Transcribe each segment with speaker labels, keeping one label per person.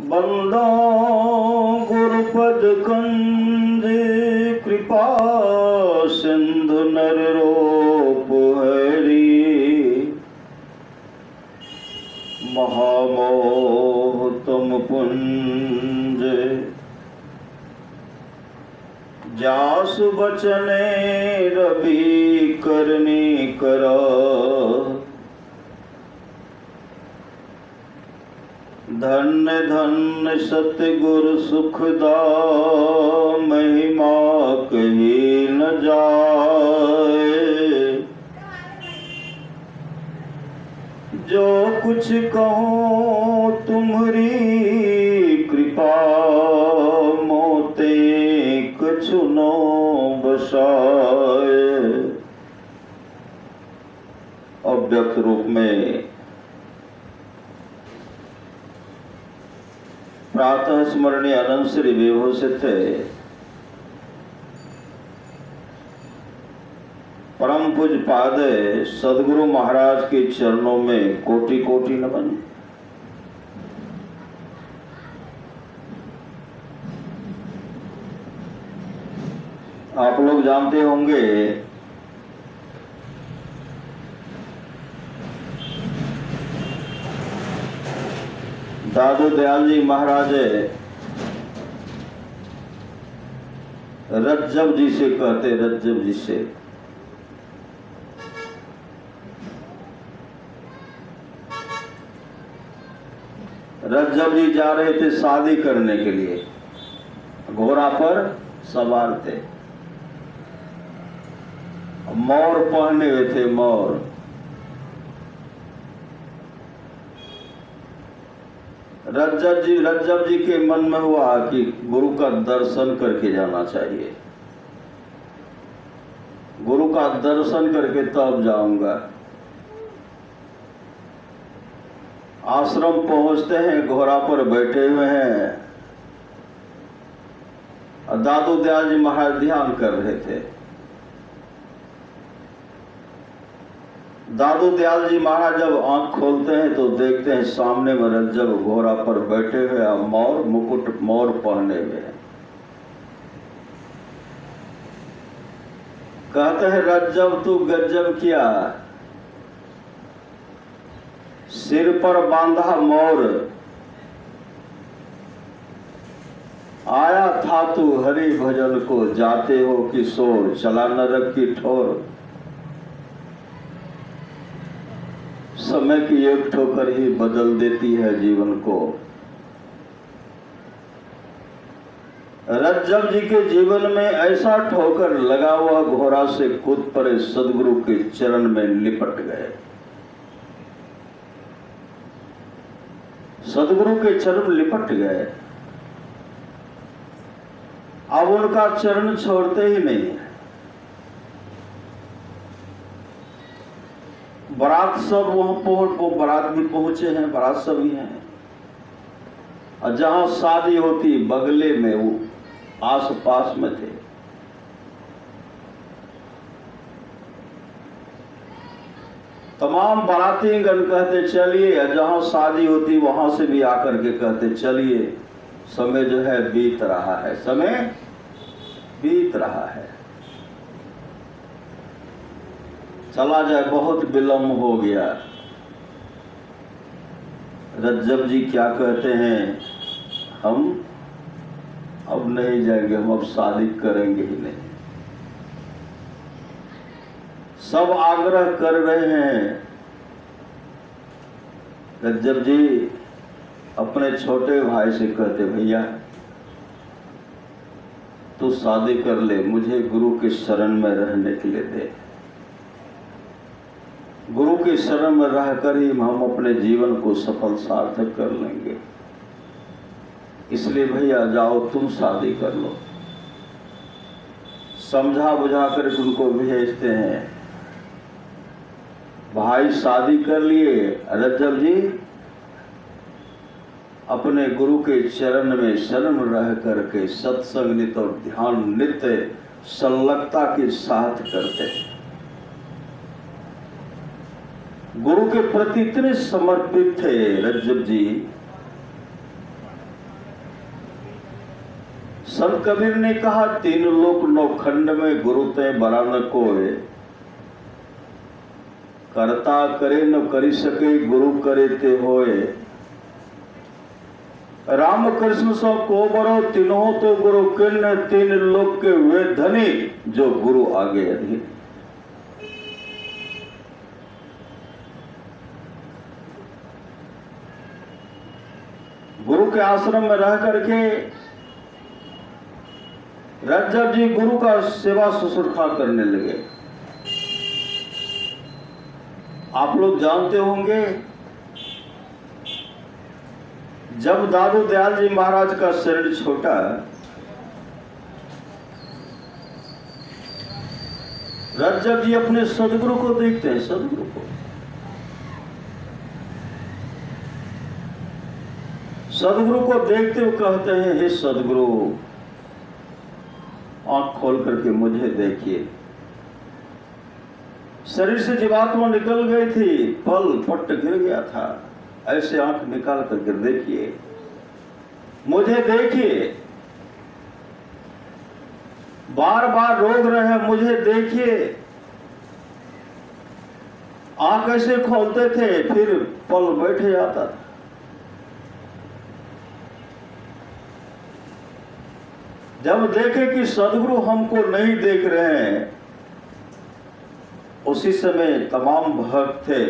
Speaker 1: बंदो गुरुपद कंज कृपा सिंधु नर रूप हरि महामोह तुम पुंज जास बचने रवि करनी करो धन्य धन्य सतगुरु सुखदा महिमा कही न जाए। जो कुछ कहूँ तुम्हारी कृपा मोते कछु न बसाए। अव्यक्त रूप में प्रातः स्मरणीय अनंत श्री विभू सिद्ध परम पूज्य पाद सदगुरु महाराज के चरणों में कोटि कोटि नमन। आप लोग जानते होंगे दादू दयाल जी महाराज रज्जब जी से कहते, रज्जब जी से रज्जब जी जा रहे थे शादी करने के लिए, घोड़ा पर सवार थे, मोर पहने हुए थे मोर। रज्जब जी के मन में हुआ कि गुरु का दर्शन करके जाना चाहिए, गुरु का दर्शन करके तब जाऊंगा। आश्रम पहुंचते हैं, घोड़ा पर बैठे हुए हैं, दादू दयाल जी महाराज ध्यान कर रहे थे। दादू दयाल जी महाराज जब आंख खोलते हैं तो देखते हैं सामने में रज्जब घोड़ा पर बैठे हुए और मोर मुकुट मोर पहने हुए हैं। कहते हैं रज्जब तू गज्जब किया, सिर पर बांधा मोर, आया था तू हरि भजन को, जाते हो किशोर, चला नरक की ठोर। समय की एक ठोकर ही बदल देती है जीवन को। रज्जब जी के जीवन में ऐसा ठोकर लगा हुआ, घोड़ा से कूद पड़े, सदगुरु के चरण में लिपट गए। सदगुरु के चरण लिपट गए, अब उनका चरण छोड़ते ही नहीं है। बारात सब वहां बारात भी पहुंचे हैं, बारात सब ही हैं, और जहां शादी होती बगले में वो आस पास में थे। तमाम बारातीगण कहते चलिए, जहां शादी होती वहां से भी आकर के कहते चलिए, समय जो है बीत रहा है, समय बीत रहा है, चला जाए, बहुत विलम्ब हो गया। रज्जब जी क्या कहते हैं, हम अब नहीं जाएंगे, हम अब शादी करेंगे ही नहीं। सब आग्रह कर रहे हैं। रज्जब जी अपने छोटे भाई से कहते, भैया तू शादी कर ले, मुझे गुरु के शरण में रहने के लिए दे। गुरु के शरण में रहकर ही हम अपने जीवन को सफल सार्थक कर लेंगे, इसलिए भैया जाओ तुम शादी कर लो। समझा बुझा कर उनको भेजते हैं। भाई शादी कर लिए, रज्जब जी अपने गुरु के चरण में शरण रह करके सत्संग नित्य और ध्यान नित्य संलग्नता के साथ करते हैं। गुरु के प्रति इतने समर्पित थे रज्जब जी संत कबीर ने कहा, तीन लोक नौखंड में गुरु ते बरा न कोय, करता करे न करी सके गुरु करे ते होए। राम कृष्ण सो को बरो तीनों तो गुरु किन्न, तीन लोक के वे धनी जो गुरु आगे अधीन। गुरु के आश्रम में रह करके रज्जब जी गुरु का सेवा शुश्रूषा करने लगे। आप लोग जानते होंगे, जब दादू दयाल जी महाराज का शरीर छोटा, रज्जब जी अपने सदगुरु को देखते हैं। सदगुरु को, सदगुरु को देखते हुए कहते हैं, हे सदगुरु, आंख खोल करके मुझे देखिए। शरीर से जीवात्मा निकल गई थी, पल पट गिर गया था, ऐसे आंख निकाल करके देखिए, मुझे देखिए। बार बार रोग रहे हैं, मुझे देखिए। आंख ऐसे खोलते थे, फिर पल बैठे जाता था। जब देखे कि सदगुरु हमको नहीं देख रहे हैं, उसी समय तमाम भक्त थे,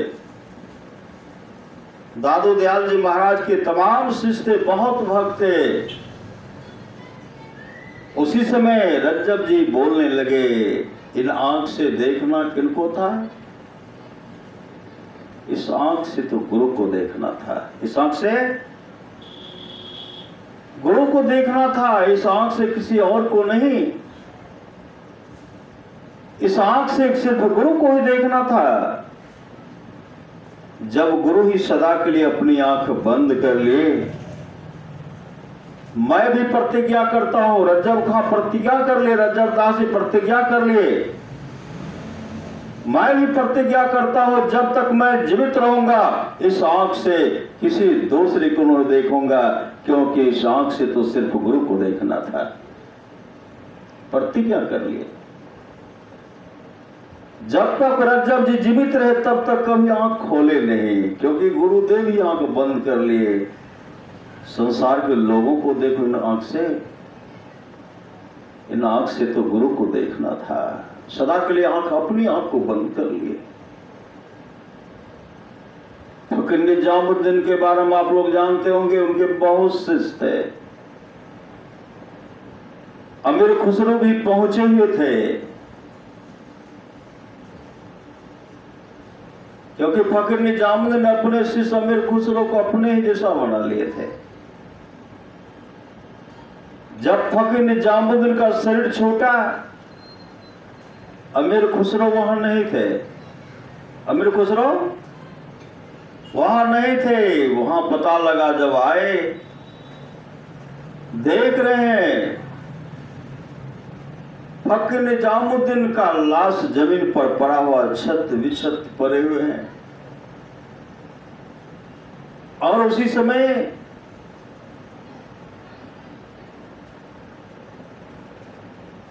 Speaker 1: दादू दयाल जी महाराज के तमाम शिष्य बहुत भक्त थे। उसी समय रज्जब जी बोलने लगे, इन आंख से देखना किनको था? इस आंख से तो गुरु को देखना था। इस आंख से गुरु को देखना था, इस आंख से किसी और को नहीं। इस आंख से सिर्फ गुरु को ही देखना था। जब गुरु ही सदा के लिए अपनी आंख बंद कर लिए, मैं भी प्रतिज्ञा करता हूं, रज्जब खां प्रतिज्ञा कर ले, रज्जब दास ही प्रतिज्ञा कर लिए, मैं भी प्रतिज्ञा करता हूं, जब तक मैं जीवित रहूंगा इस आंख से किसी दूसरे को नहीं देखूंगा, क्योंकि इस आंख से तो सिर्फ गुरु को देखना था। प्रतिज्ञा कर लिए। जब तक रज्जब जी जीवित रहे तब तक कभी आंख खोले नहीं, क्योंकि गुरुदेव ही आंख बंद कर लिए। संसार के लोगों को देखो इन आंख से, इन आंख से तो गुरु को देखना था। सदा के लिए आंख, अपनी आंख को बंद कर लिए। फकीर निजामुद्दीन के बारे में आप लोग जानते होंगे, उनके बहुत शिष्य थे। अमीर खुसरो भी पहुंचे हुए थे, क्योंकि फकीर निजामुद्दीन ने अपने शिष्य अमीर खुसरो को अपने ही जैसा बना लिए थे। जब फकीर निजामुद्दीन का शरीर छोटा, अमीर खुसरो वहां नहीं थे। अमीर खुसरो वहां नहीं थे। वहां पता लगा, जब आए, देख रहे हैं फकीर निजामुद्दीन का लाश जमीन पर पड़ा हुआ, छत विछत पड़े हुए हैं। और उसी समय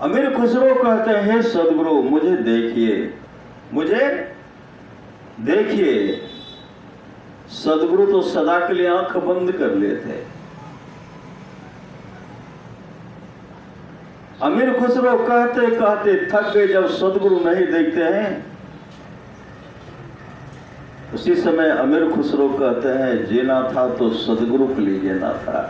Speaker 1: अमीर खुसरो कहते हैं, हे सदगुरु, मुझे देखिए, मुझे देखिए। सदगुरु तो सदा के लिए आंख बंद कर लिए थे। अमीर खुसरो कहते कहते थक गए। जब सदगुरु नहीं देखते हैं, उसी समय अमीर खुसरो कहते हैं, जीना था तो सदगुरु के लिए जीना था।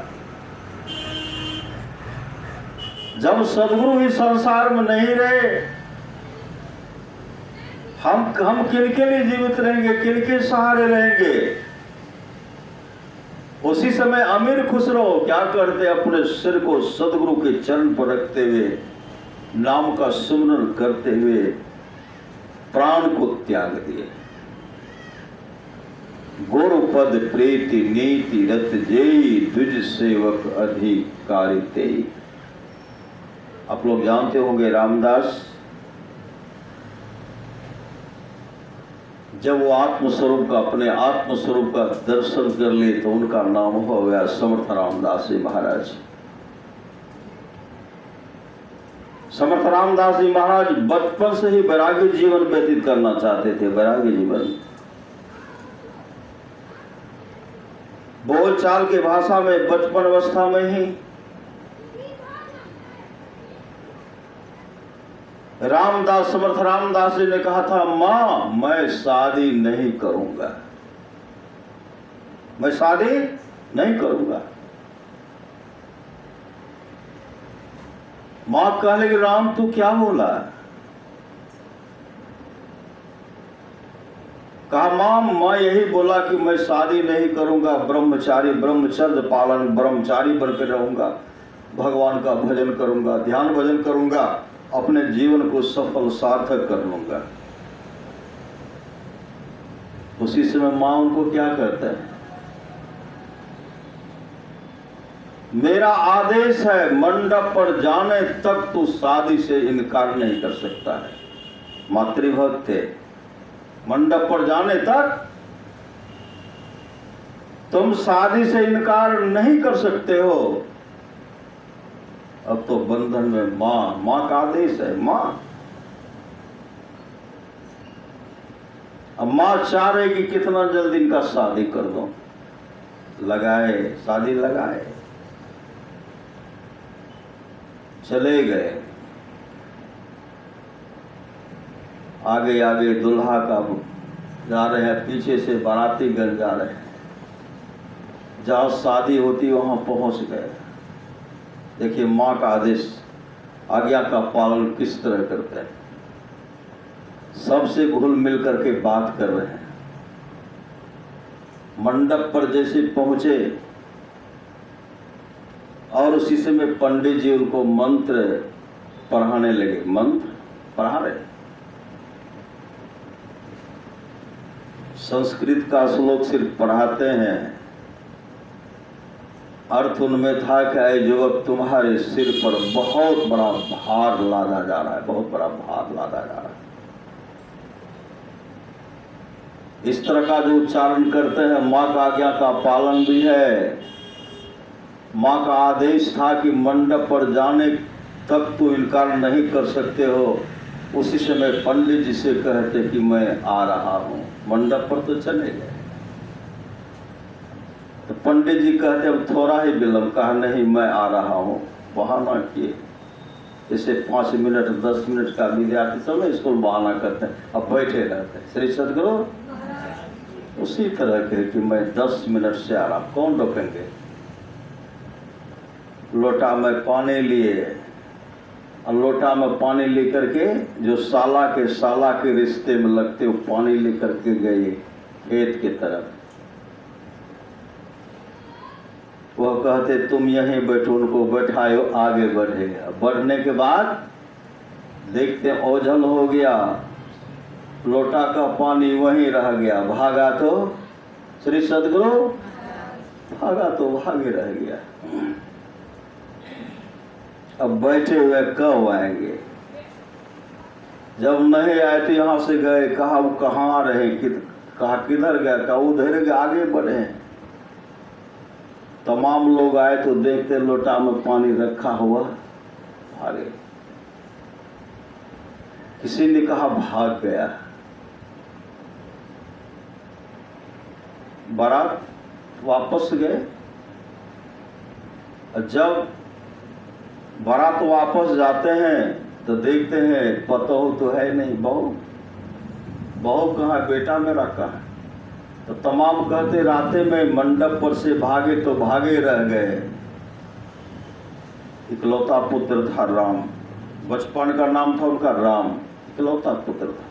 Speaker 1: जब सदगुरु ही संसार में नहीं रहे, हम किनके लिए जीवित रहेंगे, किनके सहारे रहेंगे? उसी समय अमीर खुसरो क्या करते, अपने सिर को सदगुरु के चरण पर रखते हुए, नाम का सुमरन करते हुए प्राण को त्याग दिए। गुरु पद प्रीति नीति रत जेई, द्विज सेवक अधिकारी तेई। आप लोग जानते होंगे, रामदास जब वो आत्मस्वरूप का, अपने आत्मस्वरूप का दर्शन कर लिए, तो उनका नाम हो गया समर्थ रामदास जी महाराज। समर्थ रामदास जी महाराज बचपन से ही वैराग्य जीवन व्यतीत करना चाहते थे। वैराग्य जीवन, बोलचाल की भाषा में बचपन अवस्था में ही रामदास, समर्थ रामदास जी ने कहा था, मां मैं शादी नहीं करूंगा, मैं शादी नहीं करूंगा। मां कह लगी, राम तू क्या बोला? कहा, मां मैं यही बोला कि मैं शादी नहीं करूंगा, ब्रह्मचारी, ब्रह्मचर्य पालन, ब्रह्मचारी बनकर रहूंगा, भगवान का भजन करूंगा, ध्यान भजन करूंगा, अपने जीवन को सफल सार्थक कर लूंगा। उसी समय मां उनको क्या कहता है, मेरा आदेश है मंडप पर जाने तक तू शादी से इनकार नहीं कर सकता है। मातृभक्त थे, मंडप पर जाने तक तुम शादी से इनकार नहीं कर सकते हो। अब तो बंधन में मां का आदेश है। मां, अब मां चाह रही कि कितना जल्दी इनका शादी कर दो। लगाए, शादी लगाए, चले गए। आगे आगे दुल्हा का जा रहे हैं, पीछे से बाराती गण जा रहे हैं। जहां शादी होती वहां पहुंच गए। देखिए मां का आदेश, आज्ञा का पालन किस तरह करते हैं। सबसे घुल मिल करके बात कर रहे हैं। मंडप पर जैसे पहुंचे और उसी समय पंडित जी उनको मंत्र पढ़ाने लगे। मंत्र पढ़ा रहे, संस्कृत का श्लोक सिर्फ पढ़ाते हैं। अर्थ उनमें था कि ऐ युवक तुम्हारे सिर पर बहुत बड़ा भार लादा जा रहा है, बहुत बड़ा भार लादा जा रहा है। इस तरह का जो उच्चारण करते हैं, मां का आज्ञा का पालन भी है। मां का आदेश था कि मंडप पर जाने तक तो इनकार नहीं कर सकते हो। उसी समय पंडित जी से कहते कि मैं आ रहा हूं। मंडप पर तो चले गए, तो पंडित जी कहते अब थोड़ा ही विलंब। कहा नहीं मैं आ रहा हूँ। बहाना किए, जैसे 5 मिनट 10 मिनट का विद्यार्थी सब ना स्कूल बहाना करते हैं, अब बैठे रहते हैं। श्री सदगुरु उसी तरह के कि मैं 10 मिनट से आ रहा। कौन रोकेंगे? लोटा में पानी लिए और लोटा में पानी लेकर के जो साला के रिश्ते में लगते वो पानी लेकर के गए खेत की तरफ। वह कहते तुम यहीं बैठो, उनको बैठायो, आगे बढ़े। बढ़ने के बाद देखते ओझल हो गया, लोटा का पानी वहीं रह गया। भागा तो श्री सदगुरु, भागा तो भागे रह गया। अब बैठे हुए कब आएंगे? जब नहीं आए तो यहाँ से गए। कहा वो कहाँ रहे? कहा किधर गया? कहा उधर गए, आगे बढ़े। तमाम लोग आए तो देखते लोटा में पानी रखा हुआ, आगे। किसी ने कहा भाग गया। बारात वापस गए। जब बारात वापस जाते हैं तो देखते हैं पतोह तो है नहीं, बहू कहाँ? बेटा मेरा कहाँ? तो तमाम कहते राते में मंडप पर से भागे तो भागे रह गए। इकलौता पुत्र था राम, बचपन का नाम था उनका राम, इकलौता पुत्र था।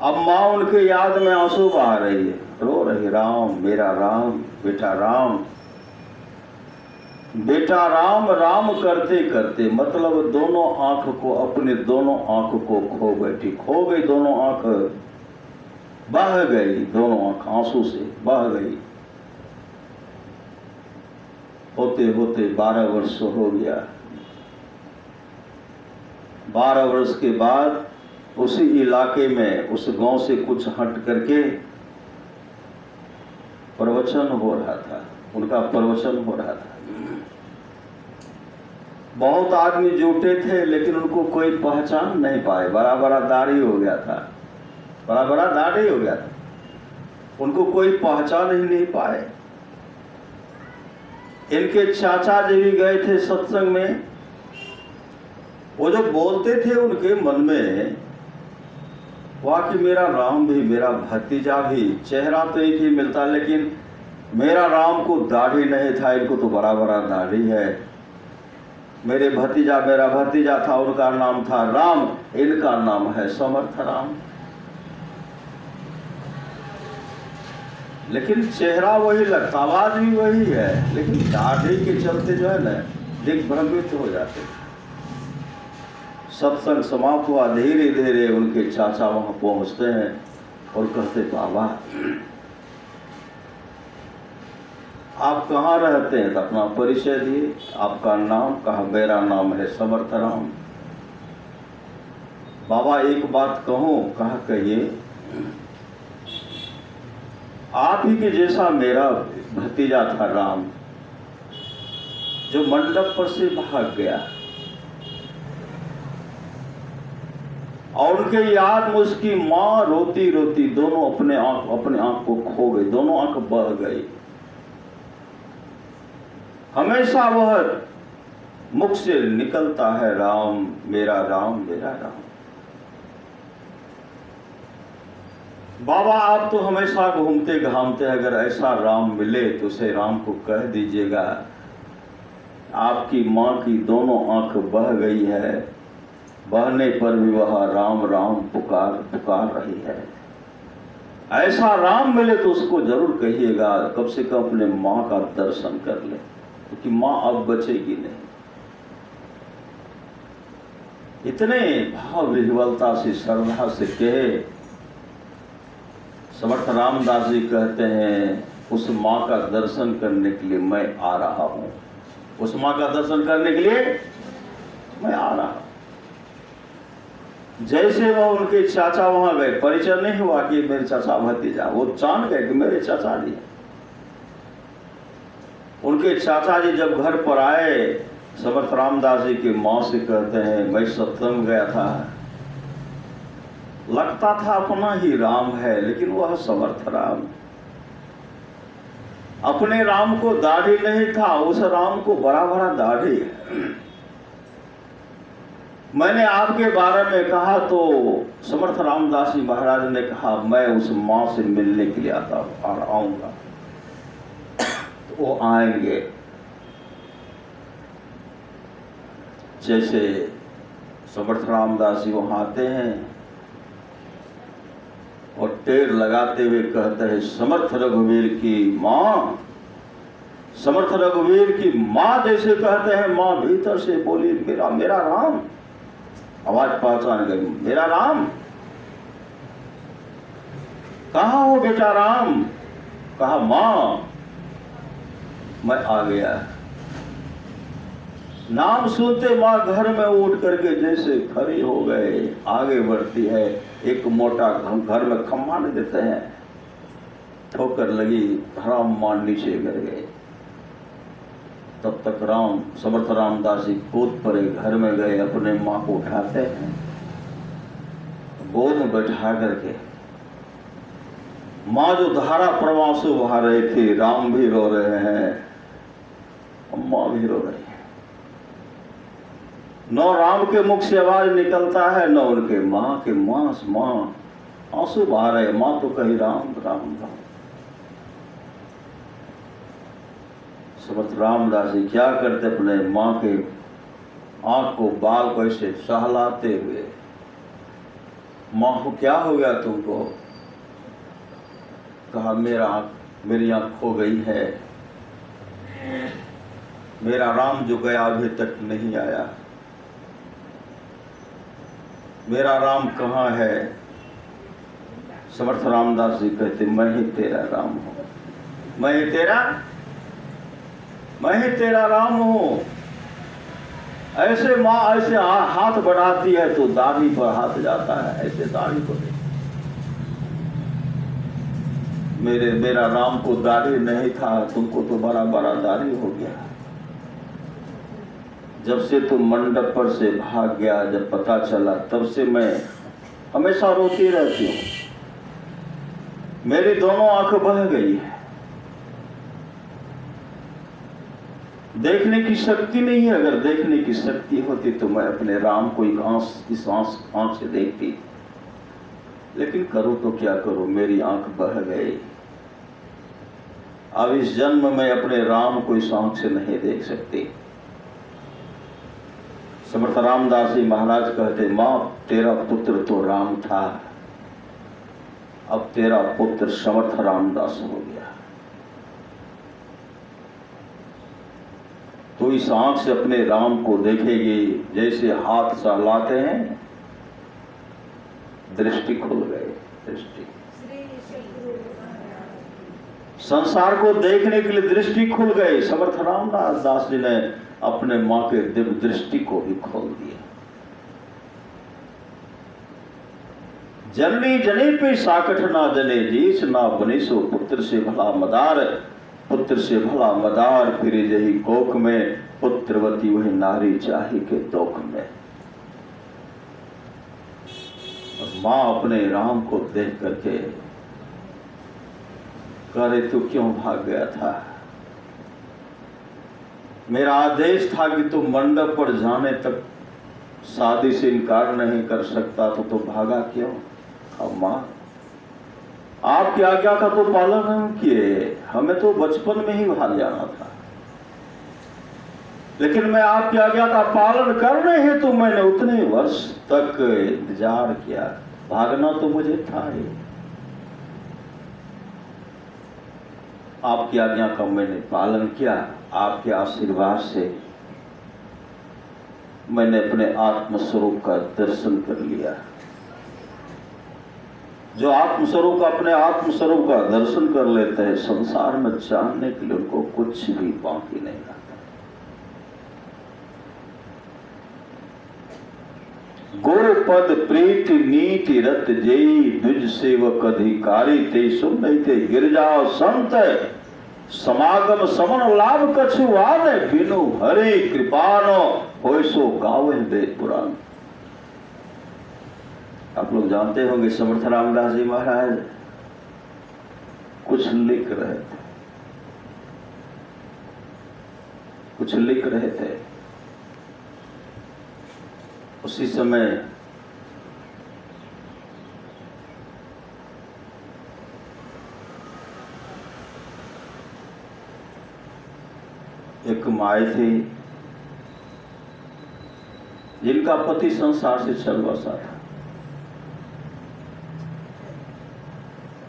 Speaker 1: अब माँ उनके याद में आंसू बहा रही है, रो रही, राम मेरा राम, बेटा राम। बेटा राम राम करते करते मतलब दोनों आंख को, अपने दोनों आंख को खो बैठी। खो गई दोनों आंख, बह गई दोनों आंख, आंसू से बह गई। होते होते 12 वर्ष हो गया। 12 वर्ष के बाद उसी इलाके में, उस गांव से कुछ हट करके प्रवचन हो रहा था, उनका प्रवचन हो रहा था। बहुत आदमी जुटे थे लेकिन उनको कोई पहचान नहीं पाए। बड़ा बड़ा दाढ़ी हो गया था, बड़ा बड़ा दाढ़ी हो गया था, उनको कोई पहचान ही नहीं पाए। इनके चाचा जी भी गए थे सत्संग में, वो जो बोलते थे उनके मन में वाह कि मेरा राम भी, मेरा भतीजा भी, चेहरा तो एक ही मिलता लेकिन मेरा राम को दाढ़ी नहीं था, इनको तो बड़ा बड़ा दाढ़ी है। मेरे भतीजा, मेरा भतीजा था, उनका नाम था राम, इनका नाम है समर्थ राम। लेकिन चेहरा वही लगता, आवाज भी वही है, लेकिन दाढ़ी के चलते जो है ना दिग्भ्रमित हो जाते। सत्संग समाप्त हुआ, धीरे धीरे उनके चाचा वहां पहुंचते हैं और कहते बाबा आप कहाँ रहते हैं? तो अपना परिचय दिए, आपका नाम? कहा मेरा नाम है समर्थ राम। बाबा एक बात कहूं? कहा कहिए। आप ही के जैसा मेरा भतीजा था राम, जो मंडप पर से भाग गया और उनके याद में उसकी माँ रोती रोती दोनों अपने आंख को खो गई, दोनों आंख बह गई। हमेशा वह मुख से निकलता है राम मेरा राम मेरा राम। बाबा आप तो हमेशा घूमते घामते, अगर ऐसा राम मिले तो उसे राम को कह दीजिएगा आपकी माँ की दोनों आंख बह गई है, बहने पर भी वह राम राम पुकार पुकार रही है। ऐसा राम मिले तो उसको जरूर कहिएगा कम से कम अपने माँ का दर्शन कर ले, क्योंकि माँ अब बचेगी नहीं। इतने भाव विह्वलता से श्रद्धा से कहे समर्थ रामदास जी कहते हैं उस माँ का दर्शन करने के लिए मैं आ रहा हूँ, उस माँ का दर्शन करने के लिए मैं आ रहा हूँ। जैसे वो उनके चाचा वहां गए, परिचय नहीं हुआ कि मेरे चाचा भतीजा, वो जान गए कि मेरे चाचा जी। उनके चाचा जी जब घर पर आए, समर्थ रामदास जी की माँ से कहते हैं मैं सत्संग गया था, लगता था अपना ही राम है लेकिन वह समर्थ राम, अपने राम को दाढ़ी नहीं था, उस राम को बड़ा बड़ा दाढ़ी है। मैंने आपके बारे में कहा तो समर्थ रामदास जी महाराज ने कहा मैं उस माँ से मिलने के लिए आता और आऊंगा। तो वो आएंगे। जैसे समर्थ रामदास जी वहां आते हैं और टेर लगाते हुए कहते हैं समर्थ रघुवीर की माँ, समर्थ रघुवीर की माँ जैसे कहते हैं, माँ भीतर से बोली मेरा मेरा राम, आवाज पहचान गई, मेरा राम कहाँ हो बेटा राम? कहा माँ मैं आ गया। नाम सुनते माँ घर में उठ करके जैसे खड़ी हो गए, आगे बढ़ती है। एक मोटा घर में खम्मा नहीं देते हैं, ठोकर लगी, राम माँ नीचे गिर गए। तब तक राम समर्थ रामदास जी कूद पड़े, घर में गए, अपने माँ को उठाते हैं, गोद में बैठा करके। माँ जो धारा प्रवाह से बहा रहे थे, राम भी रो रहे हैं, माँ भी रो रही है। न राम के मुख से आवाज निकलता है, न उनके माँ के माँ आंसू बहा रहे, माँ तो कही राम राम राम। समर्थ रामदास जी क्या करते, अपने माँ के आंख को बाल को ऐसे सहलाते हुए, माँ को क्या हो गया तुमको? कहा मेरी आंख खो गई है, मेरा राम जो गया अभी तक नहीं आया, मेरा राम कहाँ है? समर्थ रामदास जी कहते मैं ही तेरा राम हूँ, मैं ही तेरा राम हूँ। ऐसे माँ ऐसे हाथ बढ़ाती है तो दाढ़ी पर हाथ जाता है, ऐसे दाढ़ी को दे। मेरा राम को दाढ़ी नहीं था, तुमको तो बड़ा बड़ा दाढ़ी हो गया। जब से तू मंडप पर से भाग गया, जब पता चला, तब से मैं हमेशा रोती रहती हूँ। मेरी दोनों आंख बह गई है, देखने की शक्ति नहीं है। अगर देखने की शक्ति होती तो मैं अपने राम को इस आंख से देखती, लेकिन करूं तो क्या करूं, मेरी आंख बह गई। अब इस जन्म में अपने राम को इस आंख से नहीं देख सकती। समर्थ रामदास जी महाराज कहते, मां तेरा पुत्र तो राम था, अब तेरा पुत्र समर्थ रामदास हो गया। तो इस आंख से अपने राम को देखेगी, जैसे हाथ सहलाते हैं, दृष्टि खुल गए। दृष्टि, संसार को देखने के लिए दृष्टि खुल गई। समर्थ रामदास जी ने अपने मां के दिव्य दृष्टि को भी खोल दिया। जननी जने पे साकठ ना जने, जीस ना बने सो पुत्र से भला मदार, पुत्र से भला मदार, फिर जही कोख में, पुत्रवती वही नारी चाही के दोख में। और मां अपने राम को देख करके करे, तू क्यों भाग गया था? मेरा आदेश था कि तू मंडप पर जाने तक शादी से इनकार नहीं कर सकता, तो भागा क्यों? अब मां, आपकी आज्ञा का तो पालन नहीं किए, हमें तो बचपन में ही भाग जाना था, लेकिन मैं आपकी आज्ञा का पालन करने हेतु मैंने उतने वर्ष तक इंतजार किया। भागना तो मुझे था ही, आपकी आज्ञा का मैंने पालन किया। आपके आशीर्वाद से मैंने अपने आत्मस्वरूप का दर्शन कर लिया। जो आत्मस्वरूप, अपने आत्मस्वरूप का दर्शन कर लेते हैं, संसार में जानने के लिए उनको कुछ भी बाकी नहीं रहता। गुरु पद प्रीति नीति रत जेई, द्विज सेवक अधिकारी ते सुन नहीं थे, गिरजा संत समागम समन लाभ कछुआन, बिनु हरि कृपानो होय सो गावे वेद पुराण। आप लोग जानते होंगे समर्थ रामदास जी महाराज कुछ लिख रहे थे, कुछ लिख रहे थे। उसी समय एक माई थी जिनका पति संसार से चल बसा था।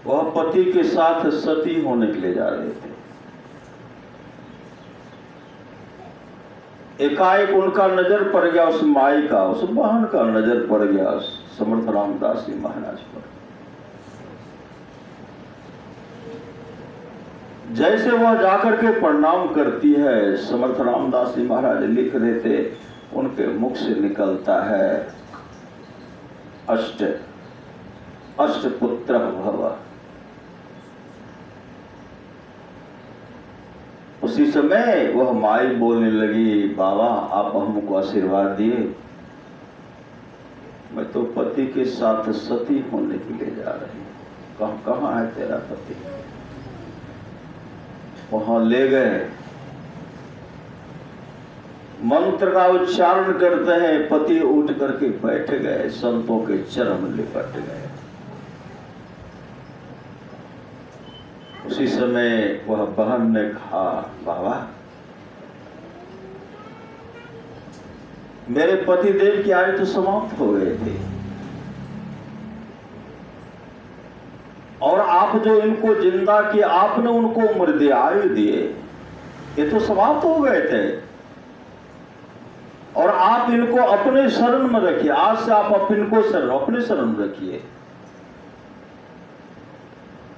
Speaker 1: वह पति के साथ सती होने के लिए जा रहे थे। एकाएक उनका नजर पड़ गया उस माई का, उस बहन का नजर पड़ गया समर्थ रामदास जी महाराज पर। जैसे वह जाकर के प्रणाम करती है, समर्थ रामदास जी महाराज लिख रहे थे, उनके मुख से निकलता है अष्ट पुत्र भव। उसी समय वह माई बोलने लगी, बाबा आप हमको आशीर्वाद दिए, मैं तो पति के साथ सती होने के लिए जा रही हूं, कहाँ है तेरा पति? वहां ले गए, मंत्र का उच्चारण करते हैं, पति उठ करके बैठ गए, संतों के चरण लिपट गए। उसी समय वह बहन ने कहा, बाबा मेरे पति देव की आयु तो समाप्त हो गए थे, और आप जो इनको जिंदा किए, आपने उनको मृदे आयु दिए, ये तो समाप्त हो गए थे, और आप इनको अपने शरण में रखिए। आज से आप इनको अपने शरण में रखिए,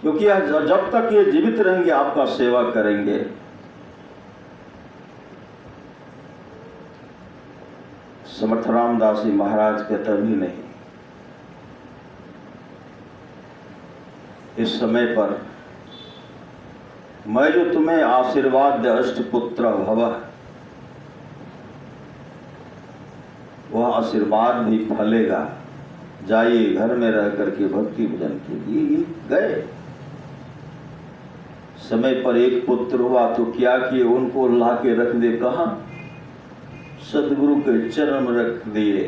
Speaker 1: क्योंकि जब तक ये जीवित रहेंगे आपका सेवा करेंगे। समर्थ रामदास जी महाराज कहते भी नहीं, इस समय पर मैं जो तुम्हें आशीर्वाद दे अष्टपुत्र भव, वह आशीर्वाद भी फलेगा। जाइए घर में रह करके भक्ति भजन कीजिए। गए समय पर एक पुत्र हुआ तो क्या किए, उनको ला के रख दे कहाँ, सदगुरु के चरण में रख दिए।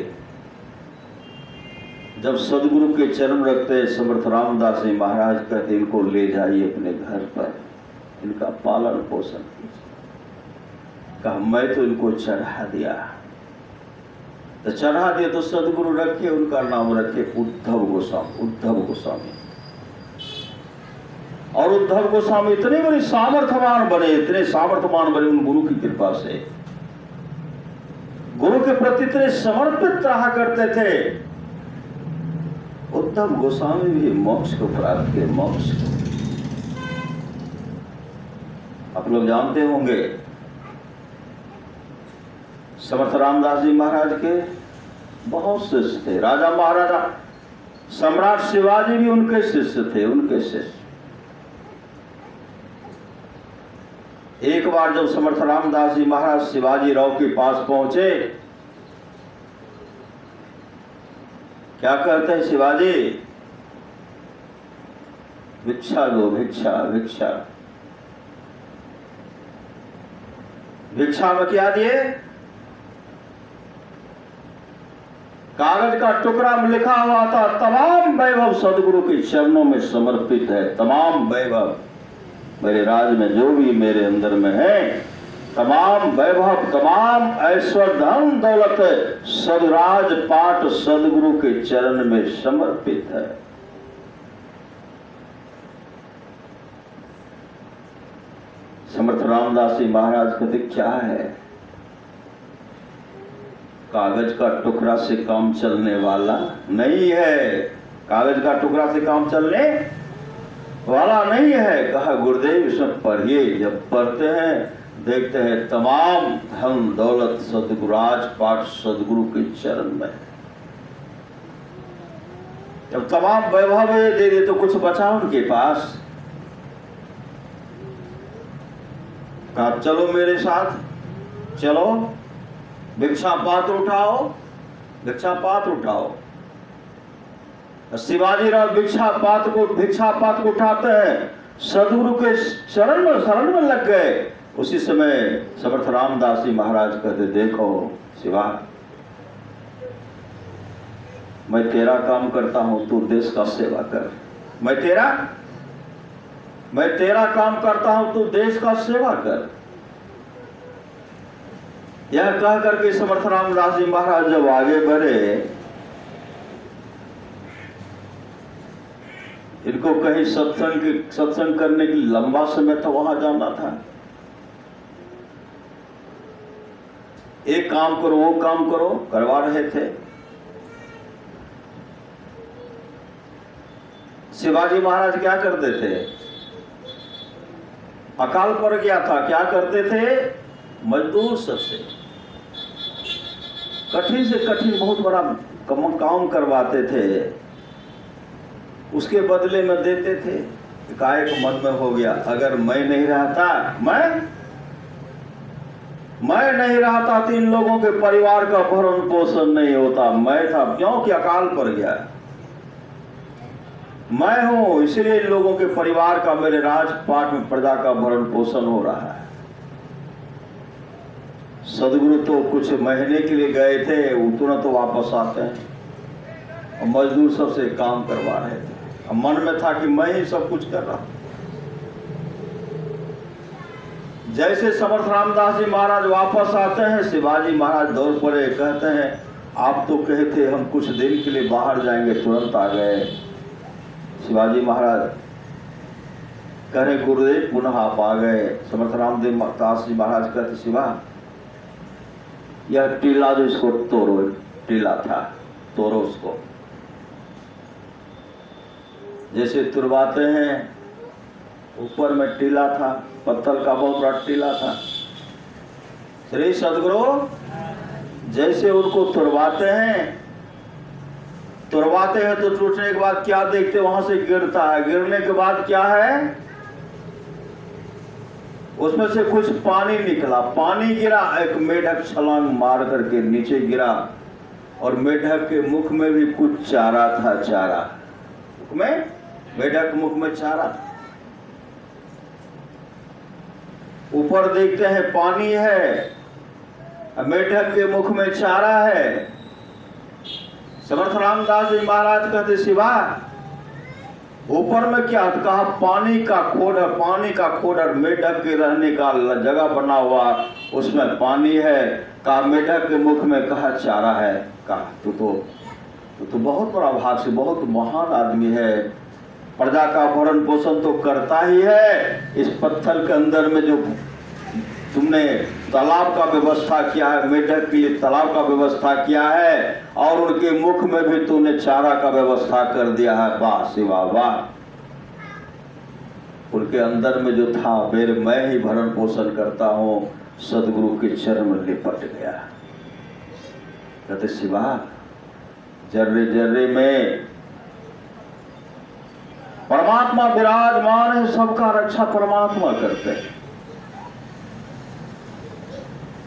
Speaker 1: जब सदगुरु के चरण रखते समर्थ रामदास जी महाराज कहते इनको ले जाइए अपने घर पर, इनका पालन पोषण कीजिए। कहा मैं तो इनको चढ़ा दिया, तो चढ़ा दिया तो सदगुरु रखे, उनका नाम रखे उद्धव गोस्वामी। उद्धव गोस्वामी और उद्धव गोस्वामी इतने बड़े सामर्थ्यवान बने, इतने सामर्थ्यवान बने उन गुरु की कृपा से। गुरु के प्रति इतने समर्पित रहा करते थे। उद्धव गोस्वामी भी मोक्ष को प्राप्त किए। मोक्ष को आप लोग जानते होंगे, समर्थ रामदास जी महाराज के बहुत शिष्य थे। राजा महाराजा सम्राट शिवाजी भी उनके शिष्य थे, उनके शिष्य। एक बार जब समर्थ रामदास जी महाराज शिवाजी राव के पास पहुंचे, क्या कहते हैं शिवाजी, भिक्षा दो, भिक्षा भिक्षा। भिक्षा में क्या दिए, कागज का टुकड़ा में लिखा हुआ था तमाम वैभव सदगुरु के चरणों में समर्पित है। तमाम वैभव मेरे राज में जो भी मेरे अंदर में है, तमाम वैभव, तमाम ऐश्वर्य, धन दौलत सदराज पाठ सदगुरु के चरण में समर्पित है। समर्थ रामदास जी महाराज कहते क्या है, कागज का टुकड़ा से काम चलने वाला नहीं है, कागज का टुकड़ा से काम चलने वाला नहीं है। कहा गुरुदेव इसमें पढ़िए। जब पढ़ते हैं देखते हैं तमाम धन दौलत सदगुराज पाठ सदगुरु के चरण में। जब तमाम वैभव दे दे तो कुछ बचा उनके पास। कहा चलो मेरे साथ, चलो भिक्षा पात्र उठाओ, भिक्षा पात्र उठाओ। शिवाजी राव भिक्षा पात्र को उठाते हैं, सदगुरु के शरण में लग गए। उसी समय समर्थ रामदास जी महाराज कहते देखो शिवा, मैं तेरा काम करता हूं, तू देश का सेवा कर। मैं तेरा काम करता हूं, तू देश का सेवा कर। यह कह करके समर्थ रामदास जी महाराज जब आगे बढ़े, इनको कहीं सत्संग करने की लंबा समय तो वहां जाना था। एक काम करो वो काम करो करवा रहे थे। शिवाजी महाराज क्या करते थे, अकाल पड़ गया था, क्या करते थे, मजदूर सबसे कठिन से कठिन बहुत बड़ा काम करवाते थे, उसके बदले में देते थे। एकाएक मन में हो गया अगर मैं नहीं रहता, मैं नहीं रहता तो इन लोगों के परिवार का भरण पोषण नहीं होता। मैं था क्योंकि अकाल पड़ गया, मैं हूं इसलिए इन लोगों के परिवार का, मेरे राजपाट में प्रजा का भरण पोषण हो रहा है। सदगुरु तो कुछ महीने के लिए गए थे, तुरंत वापस आते हैं और मजदूर सबसे काम करवा रहे थे। अब मन में था कि मैं ही सब कुछ कर रहा हूं। जैसे समर्थ रामदास जी महाराज वापस आते हैं, शिवाजी महाराज दौड़ पड़े, कहते हैं आप तो कहे थे हम कुछ दिन के लिए बाहर जाएंगे, तुरंत आ गए। शिवाजी महाराज कह रहे गुरुदेव पुनः आप आ गए। समर्थ रामदास जी महाराज कहते शिवा, यह टीला जो इसको तोड़ो, टीला था तोड़ो उसको। जैसे तुरवाते हैं, ऊपर में टीला था, पत्थर का बहुत बड़ा टीला था। श्री सदगुरु जैसे उनको तुरवाते हैं तो टूटने के बाद क्या देखते, वहां से गिरता है। गिरने के बाद क्या है, उसमें से कुछ पानी निकला, पानी गिरा, एक मेढक छलांग मार करके नीचे गिरा और मेढक के मुख में भी कुछ चारा था। चारा में, मेढक मुख में चारा। ऊपर देखते हैं पानी है, मेढक के मुख में चारा है। समर्थ रामदास जी महाराज कहते शिवा ऊपर में क्या? कहा पानी का खोडर, पानी का खोडर, मेढक के रहने का जगह बना हुआ, उसमें पानी है। कहा मेढक के मुख में कहा चारा है। कहा तू तो बहुत बड़ा भाग से बहुत महान आदमी है, प्रजा का भरण पोषण तो करता ही है। इस पत्थर के अंदर में जो तुमने तालाब का व्यवस्था किया है, मेढक के लिए तालाब का व्यवस्था किया है, और उनके मुख में भी तूने चारा का व्यवस्था कर दिया है। वाह शिवा वाह। उनके अंदर में जो था फिर मैं ही भरण पोषण करता हूँ, सदगुरु के चरण में लिपट गया। कहते शिवा जर्रे जर्रे में परमात्मा विराजमान है, सबका रक्षा परमात्मा करते हैं।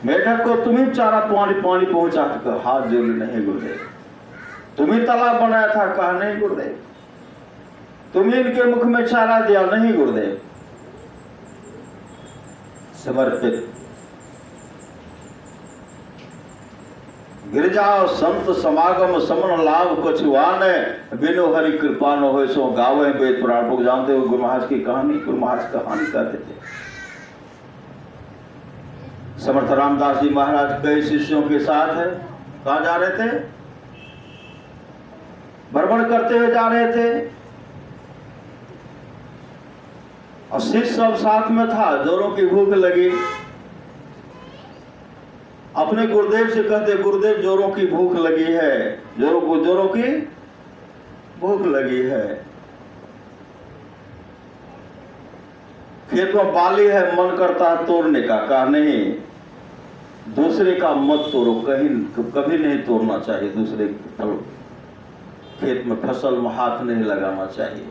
Speaker 1: मेढक को तुम ही चारा पानी पहुंचा कर हाथ जोड़, नहीं गुरुदेव तुम ही तालाब बनाया था। कहा नहीं गुरुदेव, तुम ही इनके मुख में चारा दिया। नहीं गुरुदेव। समर्पित गिरजा संत समागम समन लाभ कछुआन, बिनु हरि कृपा न हो सो गावे वेद पुराण। लोग जानते हो गुरु महाराज की कहानी, गुरु महाराज कहानी कहते थे। समर्थ रामदास जी महाराज कई शिष्यों के साथ है, कहाँ जा रहे थे? भ्रमण करते हुए जा रहे थे, और शिष्य सब साथ में था। जोरों की भूख लगी, अपने गुरुदेव से कहते गुरुदेव जोरों की भूख लगी है, जोरों की भूख लगी है। खेत में बाली है, मन करता है तोड़ने का। कहा नहीं, दूसरे का मत तोड़ो, कभी नहीं तोड़ना चाहिए। दूसरे खेत में फसल में हाथ नहीं लगाना चाहिए।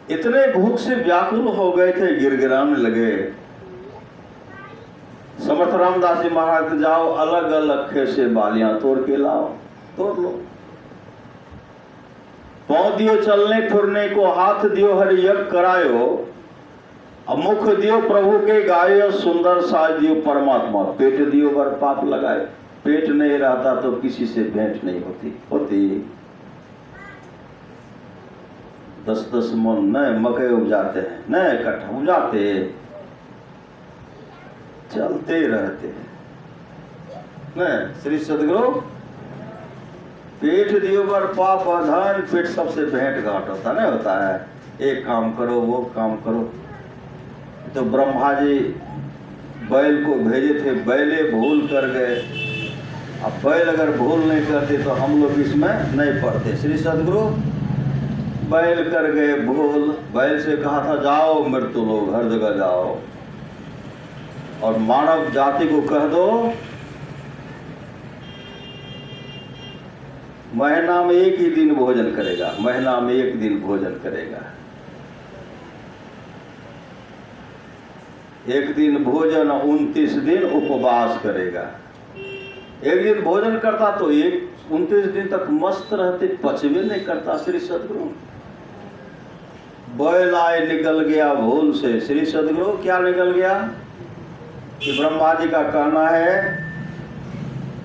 Speaker 1: इतने भूख से व्याकुल हो गए थे, गिड़गिड़ाने लगे। समर्थ रामदास जी महाराज जाओ, अलग अलग खेत से बालियां तोड़ के लाओ, तोड़ लो। पाँव दियो चलने फिरने को, हाथ दियो हरि यज्ञ करायो, अब मुख दियो प्रभु के गायो, सुंदर साज दियो परमात्मा, पेट दियो बर पाप लगाए। पेट नहीं रहता तो किसी से भेंट नहीं होती। 10-10 मन न मकई उपजाते हैं, न इकट्ठा उपजाते, चलते रहते हैं न। श्री सदगुरु पेट दियो बर पाप अधन, पेट सबसे भेंट घाट होता नहीं होता है। एक काम करो, वो काम करो। तो ब्रह्मा जी बैल को भेजे थे, बैले भूल कर गए। अब बैल अगर भूल नहीं करते तो हम लोग इसमें नहीं पढ़ते। श्री सदगुरु बैल कर गए भूल। बैल से कहा था जाओ मृत्यु लोग, हर जगह जाओ, और मानव जाति को कह दो महीना में एक ही दिन भोजन करेगा, महीना में एक दिन भोजन करेगा। एक दिन भोजन, 29 दिन उपवास करेगा। एक दिन भोजन करता तो 29 दिन तक मस्त रहते, पचवे नहीं करता। श्री सदगुरु बैल आए, निकल गया भूल से। श्री सदगुरु क्या निकल गया कि ब्रह्मा जी का कहना है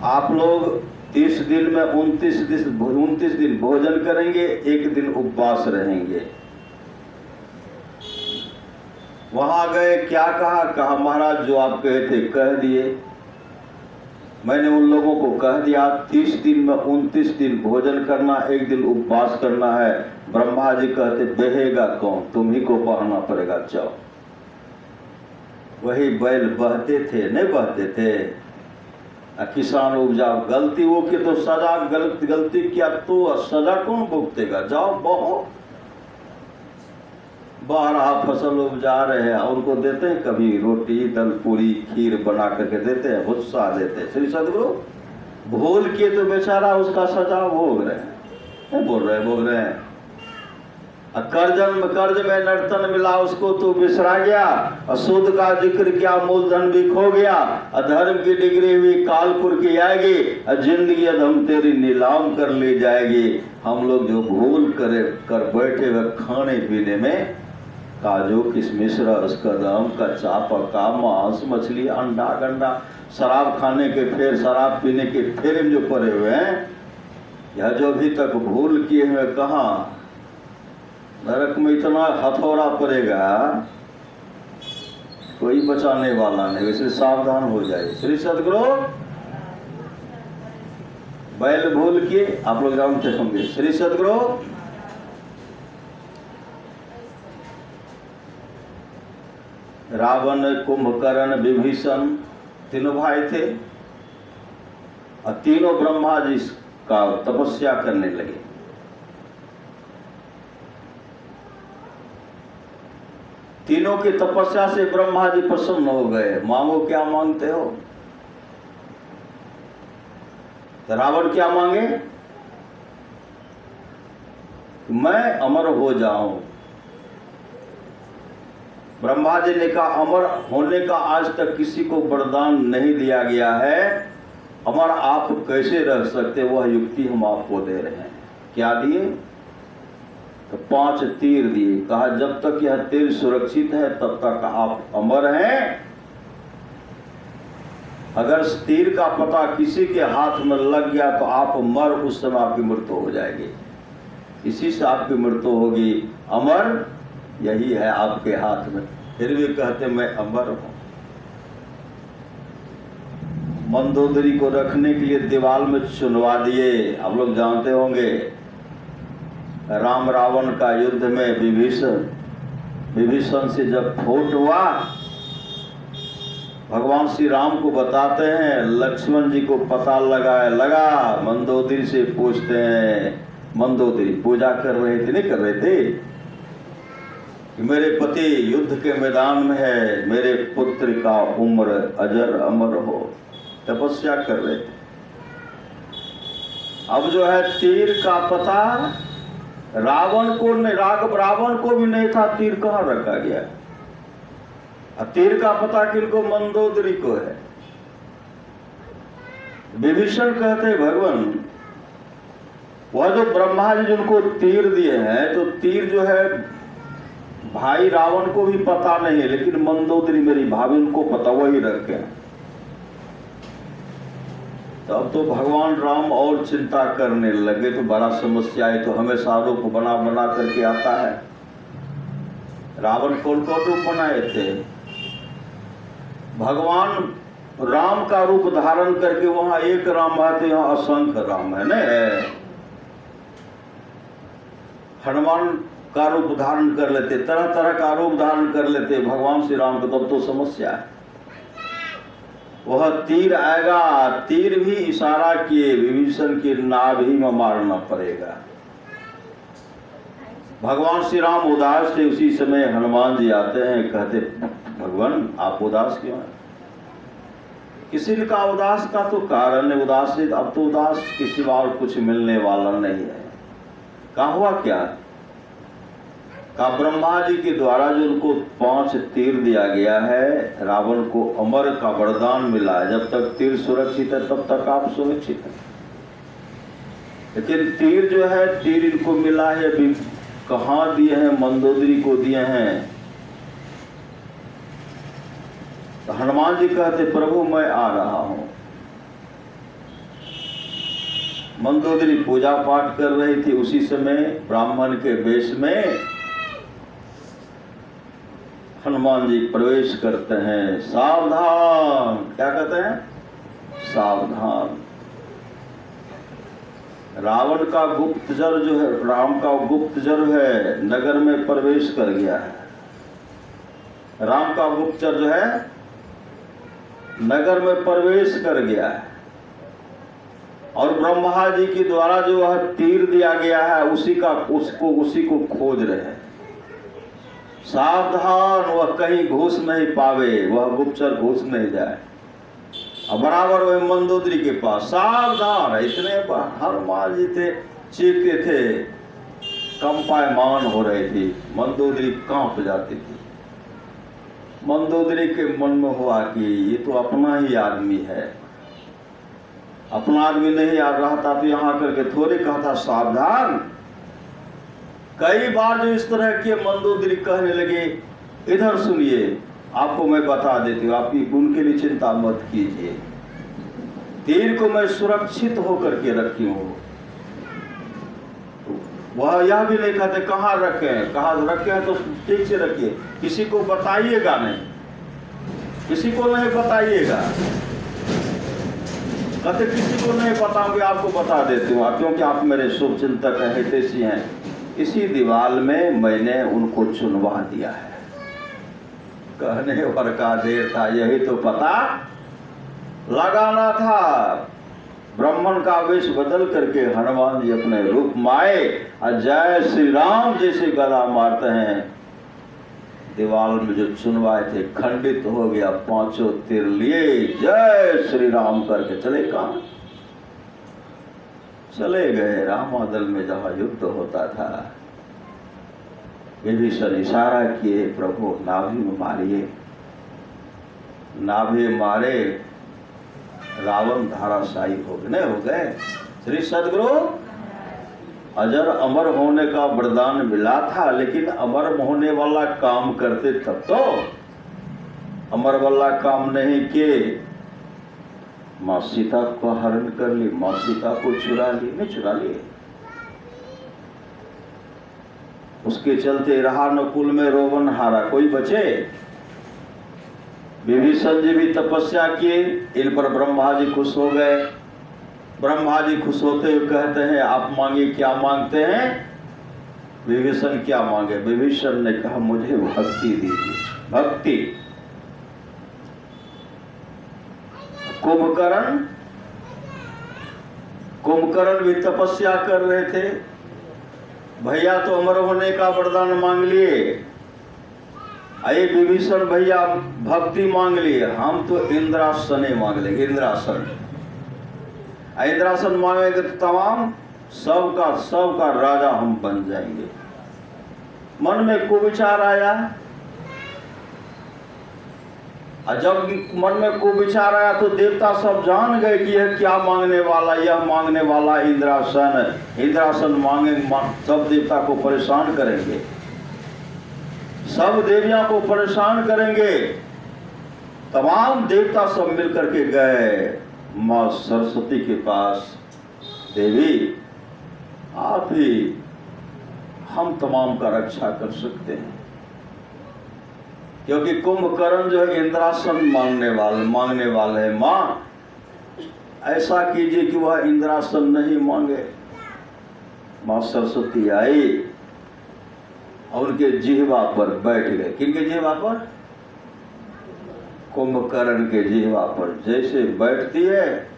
Speaker 1: आप लोग 30 दिन में 29 दिन भोजन करेंगे, एक दिन उपवास रहेंगे। वहां गए, क्या कहा महाराज जो आप कहे थे कह दिए। मैंने उन लोगों को कह दिया 30 दिन में 29 दिन भोजन करना, एक दिन उपवास करना है। ब्रह्मा जी कहते बहेगा कौन, तुम ही को बहना पड़ेगा, जाओ। वही बैल बहते थे, नहीं बहते थे। किसान उपजाओ, गलती हो कि तो सजा, गलती किया तो सजा कौन भुगतेगा, जाओ बहो। 12 फसल उपजा रहे हैं, उनको देते हैं कभी रोटी दल पूरी खीर बना करके देते हैं, गुस्सा देते हैं। श्री सदगुरु भूल किए तो बेचारा उसका सजा भोग रहे हैं, भोग रहे हैं। कर्ज में नर्तन मिला उसको तो बिसरा गया, अशुद्ध का जिक्र किया मूलधन भी खो गया, अधर्म की डिग्री हुई कालपुर की आएगी, जिंदगी अधम तेरी नीलाम कर ली जाएगी। हम लोग जो भूल कर बैठे हुए खाने पीने में काजू किशमिश रस कदम कच्चा पक्का मांस मछली अंडा गंडा, शराब खाने के फिर शराब पीने के फेरे में जो पड़े हुए हैं, यह जो अभी तक भूल किए हुए कहाँ नरक में इतना हथौड़ा पड़ेगा कोई बचाने वाला नहीं, इसलिए सावधान हो जाए। श्री सदगुरु बैल भूल किए आप लोग जानते होंगे। श्री सदगुरु रावण कुंभकर्ण विभीषण तीनों भाई थे और तीनों ब्रह्मा जी का तपस्या करने लगे। तीनों की तपस्या से ब्रह्मा जी प्रसन्न हो गए। मांगो क्या मांगते हो? तो रावण क्या मांगे? मैं अमर हो जाऊं। ब्रह्मा जी ने कहा अमर होने का आज तक किसी को वरदान नहीं दिया गया है, अमर आप कैसे रह सकते? वह युक्ति हम आपको दे रहे हैं। क्या दिए? तो 5 तीर दिए। कहा जब तक यह तीर सुरक्षित है तब तक आप अमर हैं। अगर तीर का पता किसी के हाथ में लग गया तो आप मर, उस समय आपकी मृत्यु हो जाएगी। इसी से आपकी मृत्यु होगी। अमर यही है आपके हाथ में। फिर भी कहते मैं अमर हूं। मंदोदरी को रखने के लिए दीवार में चुनवा दिए। आप लोग जानते होंगे राम रावण का युद्ध में विभीषण से जब फूट हुआ, भगवान श्री राम को बताते हैं, लक्ष्मण जी को पता लगा मंदोदरी से पूछते हैं। मंदोदरी पूजा कर रहे थे, नहीं कर रहे थे कि मेरे पति युद्ध के मैदान में है, मेरे पुत्र का उम्र अजर अमर हो, तपस्या कर रहे थे। अब जो है तीर का पता रावण को भी नहीं था, तीर कहाँ रखा गया। तीर का पता किनको? मंदोदरी को है। विभीषण कहते भगवान वह जो ब्रह्मा जी जिनको तीर दिए हैं, तो तीर जो है भाई रावण को भी पता नहीं है, लेकिन मंदोदरी मेरी भाभी उनको पता, वही रख गया। तब तो भगवान राम और चिंता करने लगे। तो बड़ा समस्या है, तो हमेशा रूप बना करके आता है। रावण कौन रूप बनाए थे? भगवान राम का रूप धारण करके वहां एक राम है तो यहाँ असंख्य राम है ना। हनुमान का रूप धारण कर लेते, तरह तरह का रूप धारण कर लेते भगवान श्री राम को, तब तो समस्या है। वह तीर आएगा, तीर भी इशारा किए विभीषण की नाभि में मारना पड़ेगा। भगवान श्री राम उदास थे। उसी समय हनुमान जी आते हैं, कहते भगवान आप उदास क्यों हैं? किसी का उदास का तो कारण है, उदास है, अब तो उदास किसी और कुछ मिलने वाला नहीं है। कहा हुआ क्या? का ब्रह्मा जी के द्वारा जो उनको 5 तीर दिया गया है, रावण को अमर का वरदान मिला है। जब तक तीर सुरक्षित है तब तक आप सुरक्षित हैं। लेकिन तीर जो है, तीर इनको मिला है, अभी कहाँ दिए हैं? मंदोदरी को दिए हैं। तो हनुमान जी कहते प्रभु मैं आ रहा हूं। मंदोदरी पूजा पाठ कर रही थी। उसी समय ब्राह्मण के वेश में हनुमान जी प्रवेश करते हैं। सावधान, क्या कहते हैं? सावधान। रावण का गुप्तचर जो है, राम का गुप्तचर है, नगर में प्रवेश कर गया है। राम का गुप्तचर जो है नगर में प्रवेश कर गया है, और ब्रह्मा जी के द्वारा जो वह तीर दिया गया है उसी को खोज रहे हैं। सावधान, वह कहीं घुस नहीं पावे, वह गुप्तचर घुस नहीं जाए। और बराबर वह मंदोदरी के पास सावधान है। इतने हनुमान जी थे, चीखते थे कंपायमान हो रही थी। मंदोदरी कांप जाती थी। मंदोदरी के मन में हुआ कि ये तो अपना ही आदमी है, अपना आदमी नहीं आ रहा था तो यहाँ करके थोड़ी कहता सावधान। कई बार जो इस तरह के मंदोदरी कहने लगे, इधर सुनिए, आपको मैं बता देती हूँ, आपकी उनके लिए चिंता मत कीजिए, तीर को मैं सुरक्षित होकर के रखी हूँ। वह यह भी नहीं कहते कहाँ रखे हैं, कहाँ रखे हैं तो ठीक से रखिए, किसी को बताइएगा नहीं, किसी को नहीं बताइएगा। कहते किसी को नहीं बताऊंगे, आपको बता देती हूँ, क्योंकि आप मेरे शुभ चिंतक हैं, हितैषी हैं। इसी दीवार में मैंने उनको चुनवा दिया है। कहने भर का देर था, यही तो पता लगाना था। ब्राह्मण का वेश बदल करके हनुमान जी अपने रूप में आए और जय श्री राम जैसे गला मारते हैं। दीवार में जो चुनवाए थे खंडित हो गया, पांचों तीर लिए जय श्री राम करके चले कहाँ? चले गए रामादल में जहाँ युद्ध होता था। विभीषण इशारा किए, प्रभु नाभि में मारिए। नाभि मारे, रावण धाराशायी हो गए। श्री सदगुरु अजर अमर होने का वरदान मिला था, लेकिन अमर होने वाला काम करते तब तो। अमर वाला काम नहीं किए, माँ सीता को हरण कर ली, माँ सीता को चुरा ली, नहीं चुरा लिए। उसके चलते रहा नकुल में रोवन हारा, कोई बचे? विभीषण जी भी तपस्या किए, इन पर ब्रह्मा जी खुश हो गए। ब्रह्मा जी खुश होते हुए कहते हैं, आप मांगे क्या मांगते हैं? विभीषण क्या मांगे? विभीषण ने कहा, मुझे भक्ति दीजिए, भक्ति। कुंभकर्ण भी तपस्या कर रहे थे। भैया तो अमर होने का वरदान मांग लिए, अरे विभीषण भैया भक्ति मांग लिए, हम तो इंद्रासन मांग लेंगे। इंद्रासन मांगेंगे तो तमाम सबका राजा हम बन जाएंगे। मन में कुविचार आया, और जब मन में कुविचार आया तो देवता सब जान गए कि यह क्या मांगने वाला, यह मांगने वाला इंद्रासन मांगेंगे। सब देवता को परेशान करेंगे, सब देवियां को परेशान करेंगे। तमाम देवता सब मिलकर के गए माँ सरस्वती के पास, देवी आप ही हम तमाम का रक्षा कर सकते हैं, क्योंकि कुंभकर्ण जो है इंद्रासन मांगने वाले हैं। माँ ऐसा कीजिए कि वह इंद्रासन नहीं मांगे। माँ सरस्वती आई और उनके जिह्वा पर बैठ गए। किनके जिह्वा पर? कुंभकर्ण के जिह्वा पर। जैसे बैठती है,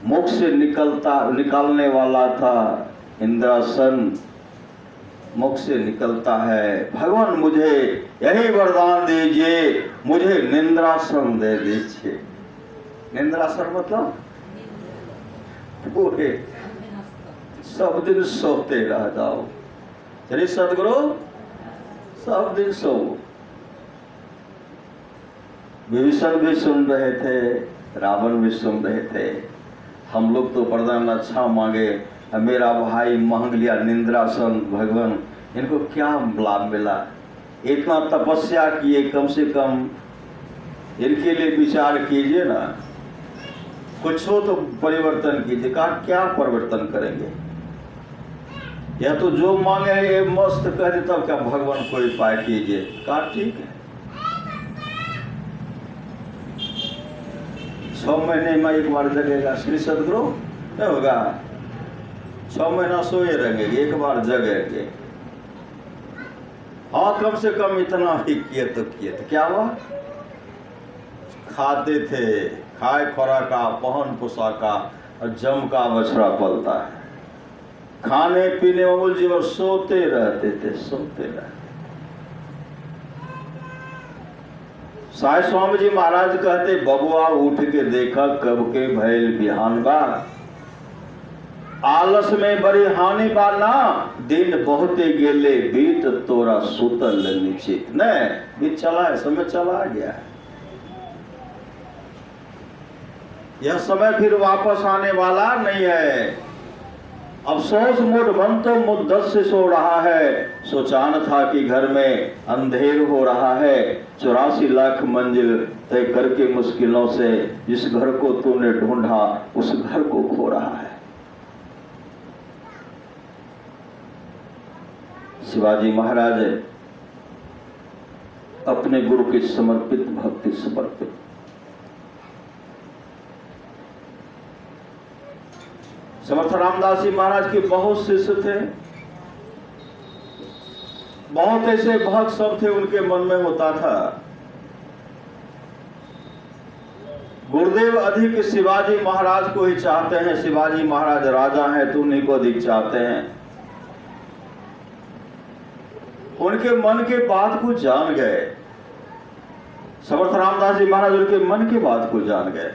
Speaker 1: मुख से निकालने वाला था इंद्रासन, मुख से निकलता है, भगवान मुझे यही वरदान दीजिए, मुझे निंद्रासन दे दीजिए। निंद्रासन मतलब पूरे सब दिन सोते रह जाओ। श्री सदगुरु सब दिन सो। विभीषण भी सुन रहे थे, रावण भी सुन रहे थे। हम लोग तो वरदान अच्छा मांगे, मेरा भाई मांग लिया निंद्रासन, भगवान इनको क्या लाभ मिला? इतना तपस्या किए, कम से कम इनके लिए विचार कीजिए ना, कुछ हो तो परिवर्तन कीजिए। कहा क्या परिवर्तन करेंगे? या तो जो मांगे ये मस्त कह दे, तब क्या भगवान कोई उपाय कीजिए। कहा ठीक है, 6 महीने में एक बार जगेगा। श्री सदगुरु नहीं होगा, 6 महीना सोए रहेंगे, एक बार जगेंगे। हाँ कम से कम इतना भी किए तो क्या हुआ? खाते थे, खाए खुराका, पहन पोशाका, और जम का बछड़ा पलता है। खाने पीने में जीवन सोते रहते थे, सोते रहते। साई स्वामी जी महाराज कहते, बबुआ उठ के देखा कब के भैल बिहान बा। आलस में बड़ी हानि बाना, दिन बहुते गेले बीत तोरा सुतल निश्चित। न बीत चला है, समय चला गया है, यह समय फिर वापस आने वाला नहीं है। अफसोस मुड मन तो मुद्दत से सो रहा है, सोचान था कि घर में अंधेर हो रहा है। 84 लाख मंजिल तय करके मुश्किलों से जिस घर को तूने ढूंढा उस घर को खो रहा है। शिवाजी महाराज अपने गुरु के समर्पित, भक्ति समर्पित। समर्थ रामदास जी महाराज के बहुत शिष्य थे, बहुत ऐसे भक्त सब थे, उनके मन में होता था गुरुदेव अधिक शिवाजी महाराज को ही चाहते हैं, शिवाजी महाराज राजा हैं तो उन्हीं को अधिक चाहते हैं। उनके मन के बात को जान गए, समर्थ रामदास जी महाराज उनके मन की बात को जान गए।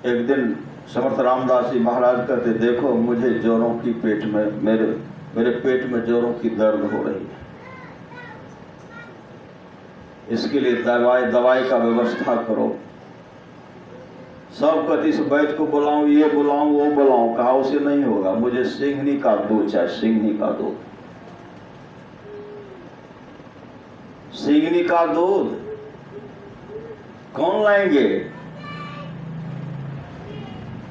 Speaker 1: एक दिन समर्थ रामदास जी महाराज कहते, देखो मुझे जोरों की पेट में, मेरे पेट में जोरों की दर्द हो रही है, इसके लिए दवाई का व्यवस्था करो। सब कहते इस वैद्य को बुलाऊं, ये बुलाऊं, वो बुलाऊं, कहा उसे नहीं होगा, मुझे सिंघनी का दूध चाहिए, सिंघनी का दूध। सिंघनी का दूध कौन लाएंगे?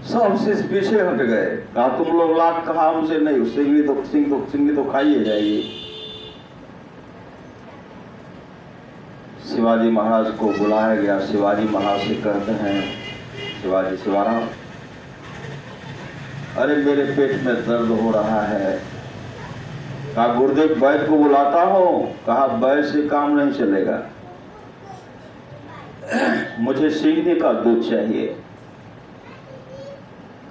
Speaker 1: सब शिष्य पीछे हट गए, कहा तुम लोग लाख, कहा हमसे नहीं, सिंघनी तो खाइए जाएगी। शिवाजी महाराज को बुलाया गया। शिवाजी महाराज से कहते हैं, शिवाजी शिवाराम, अरे मेरे पेट में दर्द हो रहा है। कहा गुरुदेव वैद्य को बुलाता हूं, कहा वैद्य से काम नहीं चलेगा, मुझे सिंघनी का दूध चाहिए।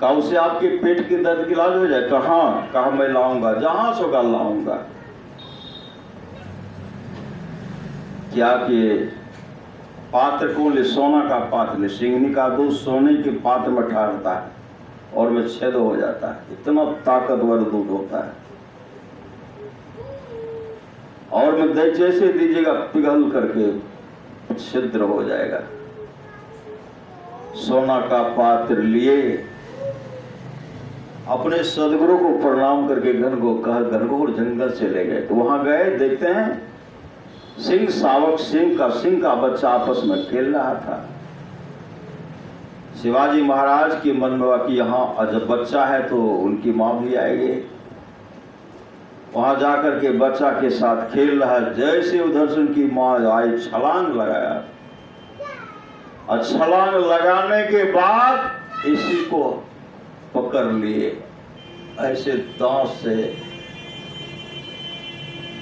Speaker 1: कहा उससे आपके पेट के दर्द की इलाज हो जाए? कहा मैं लाऊंगा, जहां से होगा लाऊंगा। क्या कि पात्र को ले, सोना का पात्र ले, सिंघनी का दूध सोने के पात्र में ठहरता है और में छेद हो जाता है, इतना ताकतवर दूध होता है। और में जैसे दीजिएगा पिघल करके छिद्र हो जाएगा। सोना का पात्र लिए अपने सदगुरु को प्रणाम करके घनघोर जंगल चले गए। तो वहां गए, देखते हैं सिंह सावक सिंह का बच्चा आपस में खेल रहा था। शिवाजी महाराज के मन में हुआ कि यहाँ जब बच्चा है तो उनकी माँ भी आएगी। वहां जाकर के बच्चा के साथ खेल रहा है। जैसे उधर से उनकी माँ आई, छलांग लगाया, और छलांग लगाने के बाद इसी को पकड़ लिए, ऐसे दांत से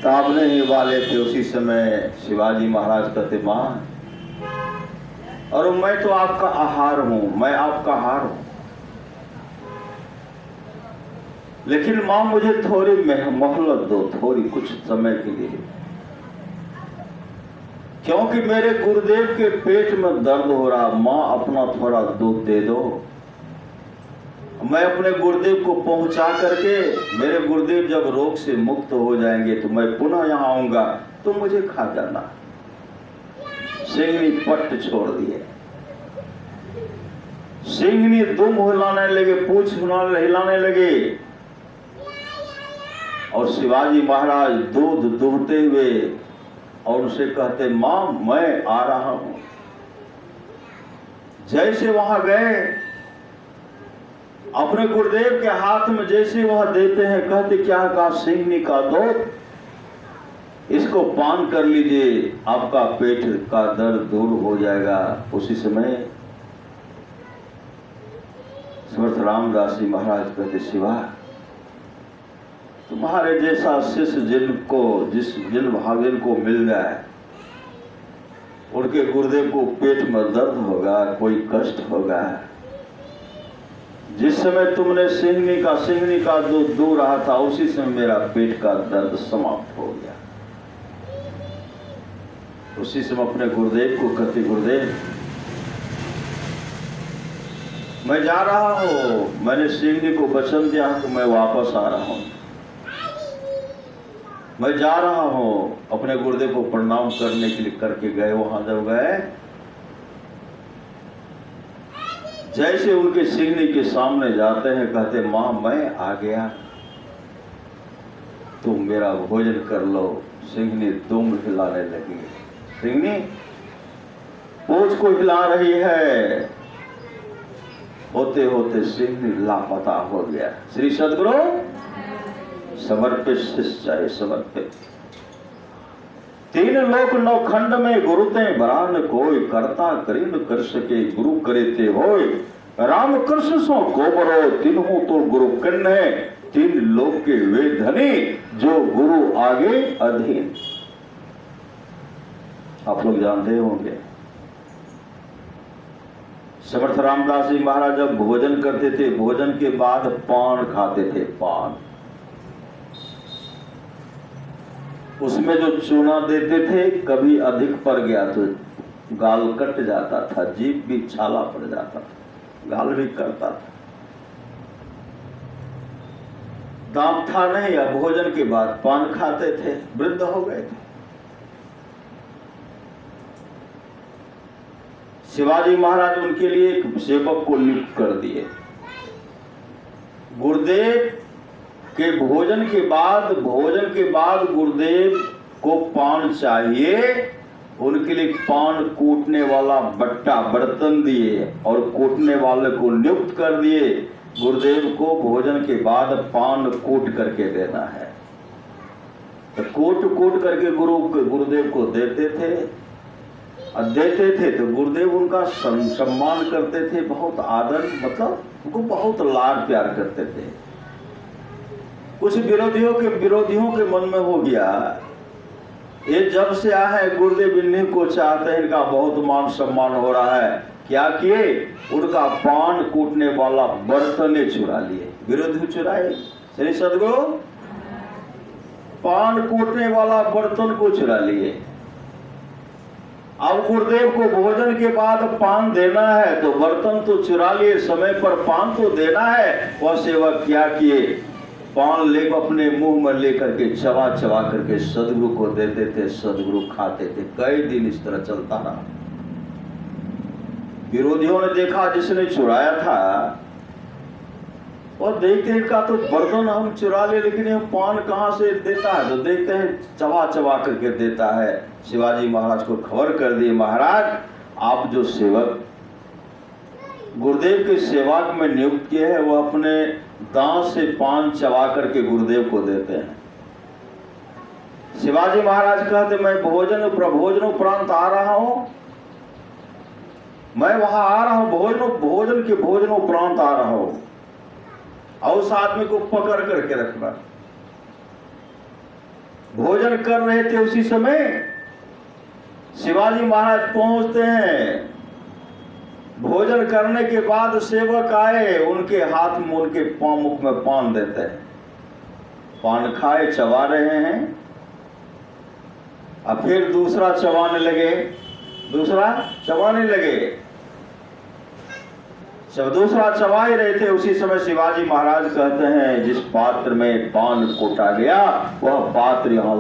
Speaker 1: दाबने ही वाले थे। उसी समय शिवाजी महाराज कहते, मां, और मैं तो आपका आहार हूं, मैं आपका आहार हूं, लेकिन मां मुझे थोड़ी मोहलत दो, थोड़ी कुछ समय के लिए, क्योंकि मेरे गुरुदेव के पेट में दर्द हो रहा। मां अपना थोड़ा दूध दे दो, मैं अपने गुरुदेव को पहुंचा करके, मेरे गुरुदेव जब रोग से मुक्त हो जाएंगे तो मैं पुनः यहाँ आऊंगा, तो मुझे खा जाना। सिंघनी पट्ट छोड़ दिए। सिंघनी दुम हिलाने लगे, पूछ हिलाने लगे, और शिवाजी महाराज दूध दूहते हुए और उसे कहते, मां मैं आ रहा हूं। जैसे वहां गए, अपने गुरुदेव के हाथ में जैसे वह देते हैं, कहते क्या? कहा सिंघनी का दूध, इसको पान कर लीजिए, आपका पेट का दर्द दूर हो जाएगा। उसी समय समर्थ रामदास जी महाराज कहते, शिवा, तुम्हारे जैसा शिष्य जिन भागिन को मिल जाए, उनके गुरुदेव को पेट में दर्द होगा, कोई कष्ट होगा। जिस समय तुमने सिंघनी का दूध दूर रहा था, उसी समय मेरा पेट का दर्द समाप्त हो गया। उसी समय अपने गुरुदेव को कहते, गुरुदेव मैं जा रहा हूँ, मैंने सिंह को वचन दिया कि मैं वापस आ रहा हूँ, मैं जा रहा हूँ। अपने गुरुदेव को प्रणाम करने के लिए करके गए। वहां जब गए, जैसे उनके सिंहनी के सामने जाते हैं, कहते माँ मैं आ गया, तुम मेरा भोजन कर लो। सिंहनी दुम हिलाने लगी। सिंहनी पूंछ को हिला रही है। होते होते सिंहनी लापता हो गया। श्री सद्गुरु समर्पित शिष्य समर्पित। 3 लोक 9 खंड में गुरु ते बरान कोई, करता करी न कर सके गुरु करे ते होय। राम कृष्ण सो गोबरो, तीनों तो गुरु कन्ने, 3 लोक के वे धनी, जो गुरु आगे अधीन। आप लोग जानते होंगे, समर्थ रामदास जी महाराज जब भोजन करते थे, भोजन के बाद पान खाते थे। पान, उसमें जो चूना देते थे, कभी अधिक पड़ गया तो गाल कट जाता था, जीभ भी छाला पड़ जाता था, गाल भी करता था। दांत था नहीं, या भोजन के बाद पान खाते थे, वृद्ध हो गए थे। शिवाजी महाराज उनके लिए एक सेवक को नियुक्त कर दिए। गुरुदेव के भोजन के बाद गुरुदेव को पान चाहिए। उनके लिए पान कूटने वाला बट्टा बर्तन दिए और कूटने वाले को नियुक्त कर दिए। गुरुदेव को भोजन के बाद पान कूट करके देना है। तो कूट करके गुरुदेव को देते थे। तो गुरुदेव उनका सम्मान करते थे, बहुत आदर, मतलब उनको बहुत लाड प्यार करते थे। कुछ विरोधियों के मन में हो गया, ये जब से आए हैं गुरुदेव इन्हीं को चाहते हैं, इनका बहुत मान सम्मान हो रहा है। क्या किए? उनका पान कूटने वाला बर्तन चुरा लिए। विरोधी चुराए। श्री सद्गुरु पान कूटने वाला बर्तन को चुरा लिए। अब गुरुदेव को भोजन के बाद पान देना है, तो बर्तन तो चुरा लिए, समय पर पान तो देना है। वह सेवक क्या किए? पान ले अपने मुंह में लेकर के चबा करके सदगुरु को देते थे। सदगुरु खाते थे। कई दिन इस तरह चलता रहा। विरोधियों ने देखा, जिसने चुराया था और देखते का तो बर्तन हम चुरा ले, लेकिन ये पान कहाँ से देता है? तो देखते हैं चबा करके देता है। शिवाजी महाराज को खबर कर दिए, महाराज आप जो सेवक गुरुदेव के सेवक में नियुक्त किए हैं, वो अपने दांत से पान चबा करके गुरुदेव को देते हैं। शिवाजी महाराज कहते मैं भोजन उपरांत आ रहा हूं, मैं वहां आ रहा हूं, भोजन उपरांत आ रहा हूं, और उस आदमी को पकड़ करके रखना। भोजन कर रहे थे, उसी समय शिवाजी महाराज पहुंचते हैं। भोजन करने के बाद सेवक आए, उनके हाथ में उनके मुख में पान देते हैं। पान खाए, चबा रहे हैं, अब फिर दूसरा चबाने लगे। जब दूसरा चबा ही रहे थे, उसी समय शिवाजी महाराज कहते हैं जिस पात्र में पान कोटा गया वह पात्र यहां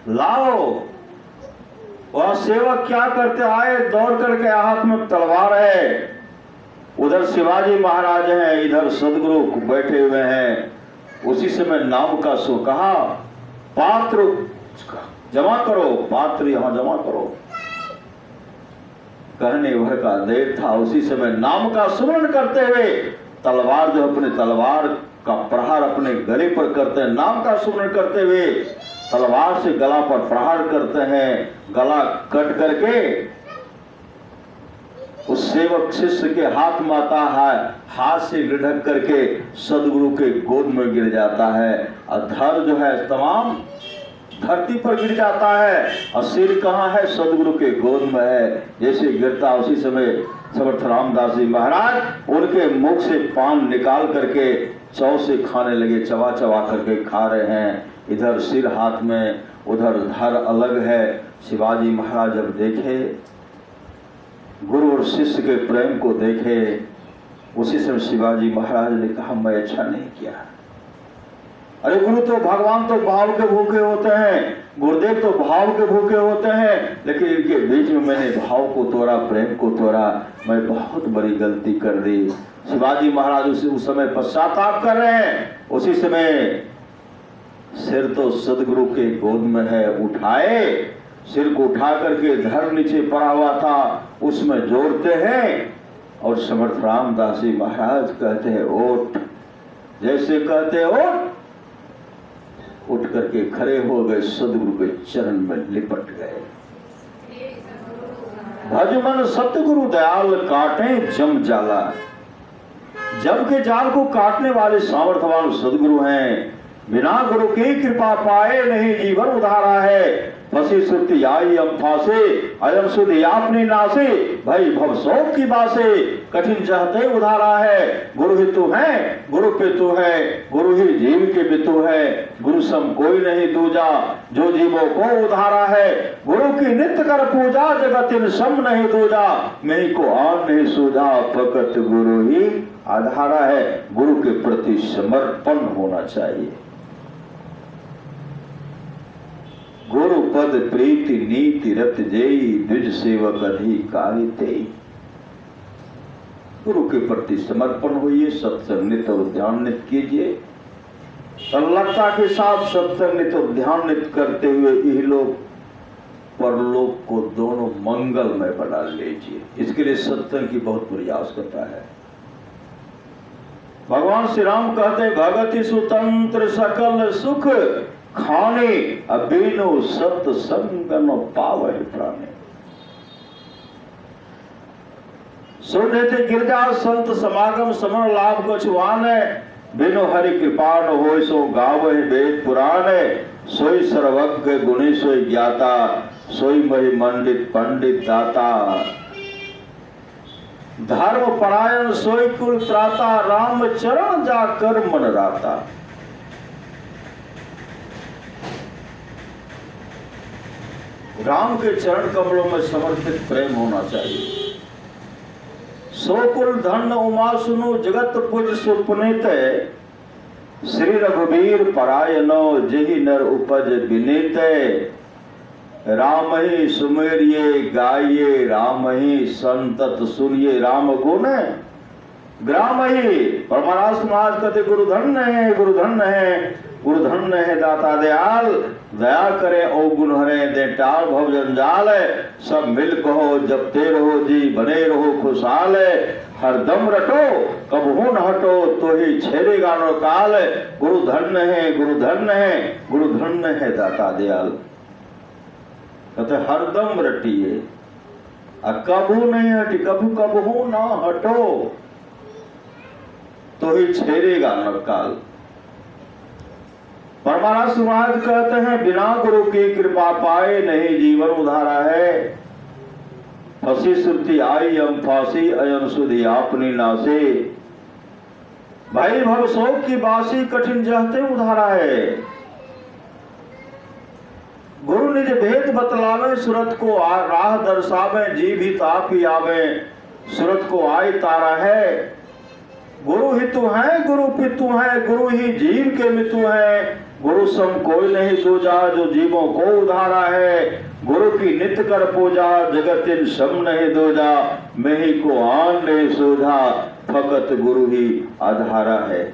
Speaker 1: लाओ, वह सेवक क्या करते आए, दौड़ करके हाथ में तलवार है। उधर शिवाजी महाराज हैं, इधर सदगुरु बैठे हुए हैं। उसी समय नाम का सो कहा, पात्र जमा करो, पात्र यहां जमा करो। कहने भर का देर था। उसी समय नाम का स्मरण करते हुए तलवार जो अपने तलवार का प्रहार अपने गले पर करते हैं, नाम का स्मरण करते हुए तलवार से गला पर प्रहार करते हैं। गला कट करके उस सेवक शिष्य के हाथ में आता है, हाथ से गिरधक करके सदगुरु के गोद में गिर जाता है। और धड़ जो है तमाम धरती पर गिर जाता है, और सिर कहाँ है? सदगुरु के गोद में है। जैसे गिरता उसी समय समर्थ रामदास जी महाराज उनके मुख से पान निकाल करके चौ से खाने लगे, चबा करके खा रहे हैं। इधर सिर हाथ में, उधर धड़ अलग है। शिवाजी महाराज जब देखे गुरु और शिष्य के प्रेम को देखे। उसी समय शिवाजी महाराज ने कहा मैं अच्छा नहीं किया। अरे गुरु तो भगवान तो भाव के भूखे होते हैं, गुरुदेव तो भाव के भूखे होते हैं, लेकिन इनके बीच में मैंने भाव को तोड़ा, प्रेम को तोड़ा, मैं बहुत बड़ी गलती कर दी। शिवाजी महाराज उस समय पश्चाताप कर रहे हैं। उसी समय सिर तो सदगुरु के गोद में है, उठाए, सिर को उठा करके धर नीचे पड़ा हुआ था उसमें जोड़ते हैं और समर्थ रामदास जी महाराज कहते हैं ओठ, जैसे कहते ओठ, उठ करके खड़े हो गए, सदगुरु के चरण में लिपट गए। भजमन सतगुरु दयाल काटे जम जाला। जम के जाल को काटने वाले सामर्थ्यवान सदगुरु हैं। बिना गुरु की कृपा पाए नहीं जीवन उधारा है। फंसी सुरती आई हम फांसे, अयम सुध आपने नासे, भाई भव शोक की बासे, कठिन चाहते उधारा है। गुरु ही तू है, गुरु पे तू है, गुरु ही जीव के बितु है। गुरु सम कोई नहीं दूजा, जो जीवों को उधारा है। गुरु की नित्य कर पूजा, जगत इन सम नहीं दूजा, मैं को आन नहीं सूझा, फकत गुरु ही आधारा है। गुरु के प्रति समर्पण होना चाहिए। गुरु पद प्रीति नीति रत जेई, द्विज सेवक अधिकारी तेई। गुरु के प्रति समर्पण होइए, सत्संग नित्य और ध्यान नित्य कीजिए। तल्लकता के साथ सत्संग नित्य और ध्यान नित्य करते हुए इहलोक परलोक को दोनों मंगलमय बना लीजिए। इसके लिए सत्संग की बहुत बड़ी आवश्यकता है। भगवान श्री राम कहते भगति सुतंत्र सकल सुख, खाने अबीनो सत्संग पावे प्राणे। सुने थे गिरजा संत समागम समन लाभ को छुआन, बिनो हरि कृपा न होय सो गावे वेद पुराण। सोई सर्वज्ञ गुणी सोई ज्ञाता, सोई महि मंडित पंडित दाता। धर्म परायण सोई कुल त्राता, राम चरण जाकर मन राता। राम के चरण कमलों में समर्पित प्रेम होना चाहिए। सोकुल धन उमा सुनो, जगत पुज सुपुनित। श्री रघुवीर परायनो, जेहि नर उपज विनीत। राम ही सुमेरिये गाइये, राम ही संतत सुनिए, राम गुण ग्राम ही। परमारास महाराज कहते गुरु धन्य है, गुरु धन्य है, गुरु धन्य है दाता दयाल। दया करे ओ गुण हरे, दे टाल भव जंजाल। सब मिल कहो जपते रहो जी, बने रहो खुशहाल। हरदम रटो कबहू न हटो, तो ही छेड़ेगा नो काल। गुरु धन्य है, गुरु धन्य है, गुरु धन्य है दाता दयाल। कहते हरदम रटिए, कबू नहीं हटी, कबहू ना हटो, तो ही छेड़ेगा न काल। परमानंद महाराज कहते हैं बिना गुरु की कृपा पाए नहीं जीवन उधारा है। फंसी सुरती आई हम फांसी, अयन सुधी आपनी नासे। भाई भव शोक की बासी, कठिन जहते उधारा है। गुरु निज भेद बतलावे, सुरत को राह दर्शावे। जी भी ताप ही आवे, सुरत को आय तारा है। गुरु ही तू है, गुरु पितु है, गुरु ही जीव के मितु है। गुरु सम कोई नहीं दूजा, जो जीवों को उधारा है। गुरु की नित्य कर पूजा, जगत इन सम नहीं दूजा। मैं ही को आन नहीं सूझा, फकत गुरु ही आधारा है।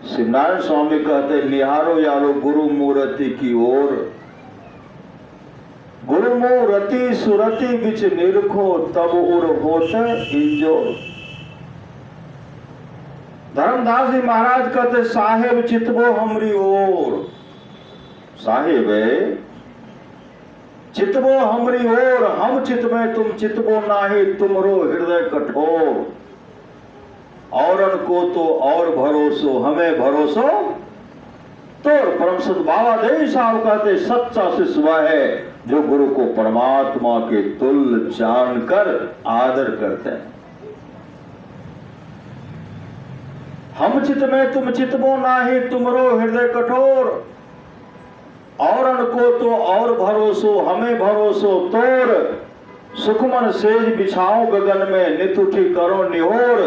Speaker 1: शिवनारायण स्वामी कहते निहारो यारो गुरु मूर्ति की ओर। गुरु मूर्ति सुरति बिच निरखो, तब उड़ होते इंजोर। धर्मदास जी महाराज कहते साहेब चितबो हमरी ओर। साहेब चितबो हमरी ओर, हम चित में तुम चितबो नाही, तुमरो हृदय कठोर। औरन को तो और भरोसो, हमें भरोसो तो। परम सत बाबा देव साहब कहते सच्चा शिष्य वह है जो गुरु को परमात्मा के तुल्य जानकर आदर करते हैं। हम चित में तुम चितबो नाही, तुमरो हृदय कठोर। औरन को तो और भरोसो हमें भरोसो तोर, सुखमन सेज बिछाओ गगन में नित उठी करो निहोर।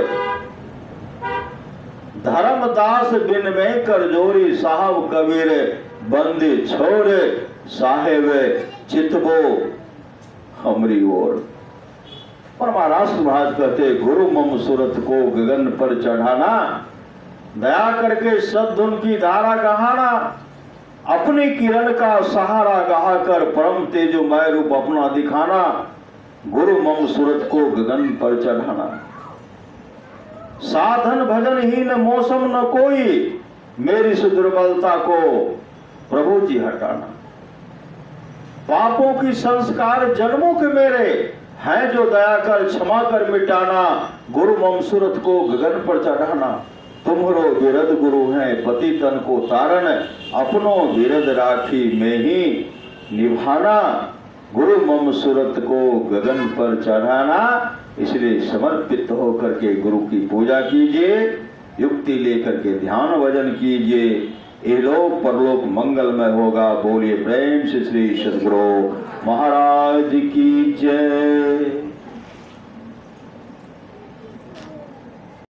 Speaker 1: धर्मदास बिन में कर जोरी साहब कबीर बंदी छोड़े, साहेब चितबो हमरी ओर। और महाराज महाराज कहते गुरु मम सूरत को गगन पर चढ़ाना, दया करके सद्गुण की धारा कहाना, अपनी किरण का सहारा गहा कर परम तेजोमय रूप अपना दिखाना, गुरु मम सूरत को गगन पर चढ़ाना। साधन भजन हीन मौसम न कोई, मेरी दुर्बलता को प्रभु जी हटाना। पापों की संस्कार जन्मों के मेरे हैं जो दया कर क्षमा कर मिटाना, गुरु मम सूरत को गगन पर चढ़ाना। तुम्हरो बिरद गुरु हैं पति तन को तारण, अपनो बिरद राखी में ही निभाना, गुरु मम सूरत को गगन पर चढ़ाना। इसलिए समर्पित होकर के गुरु की पूजा कीजिए, युक्ति लेकर के ध्यान भजन कीजिए, इहलोक परलोक मंगलमय होगा। बोलिए प्रेम से श्री सद्गुरु महाराज की जय।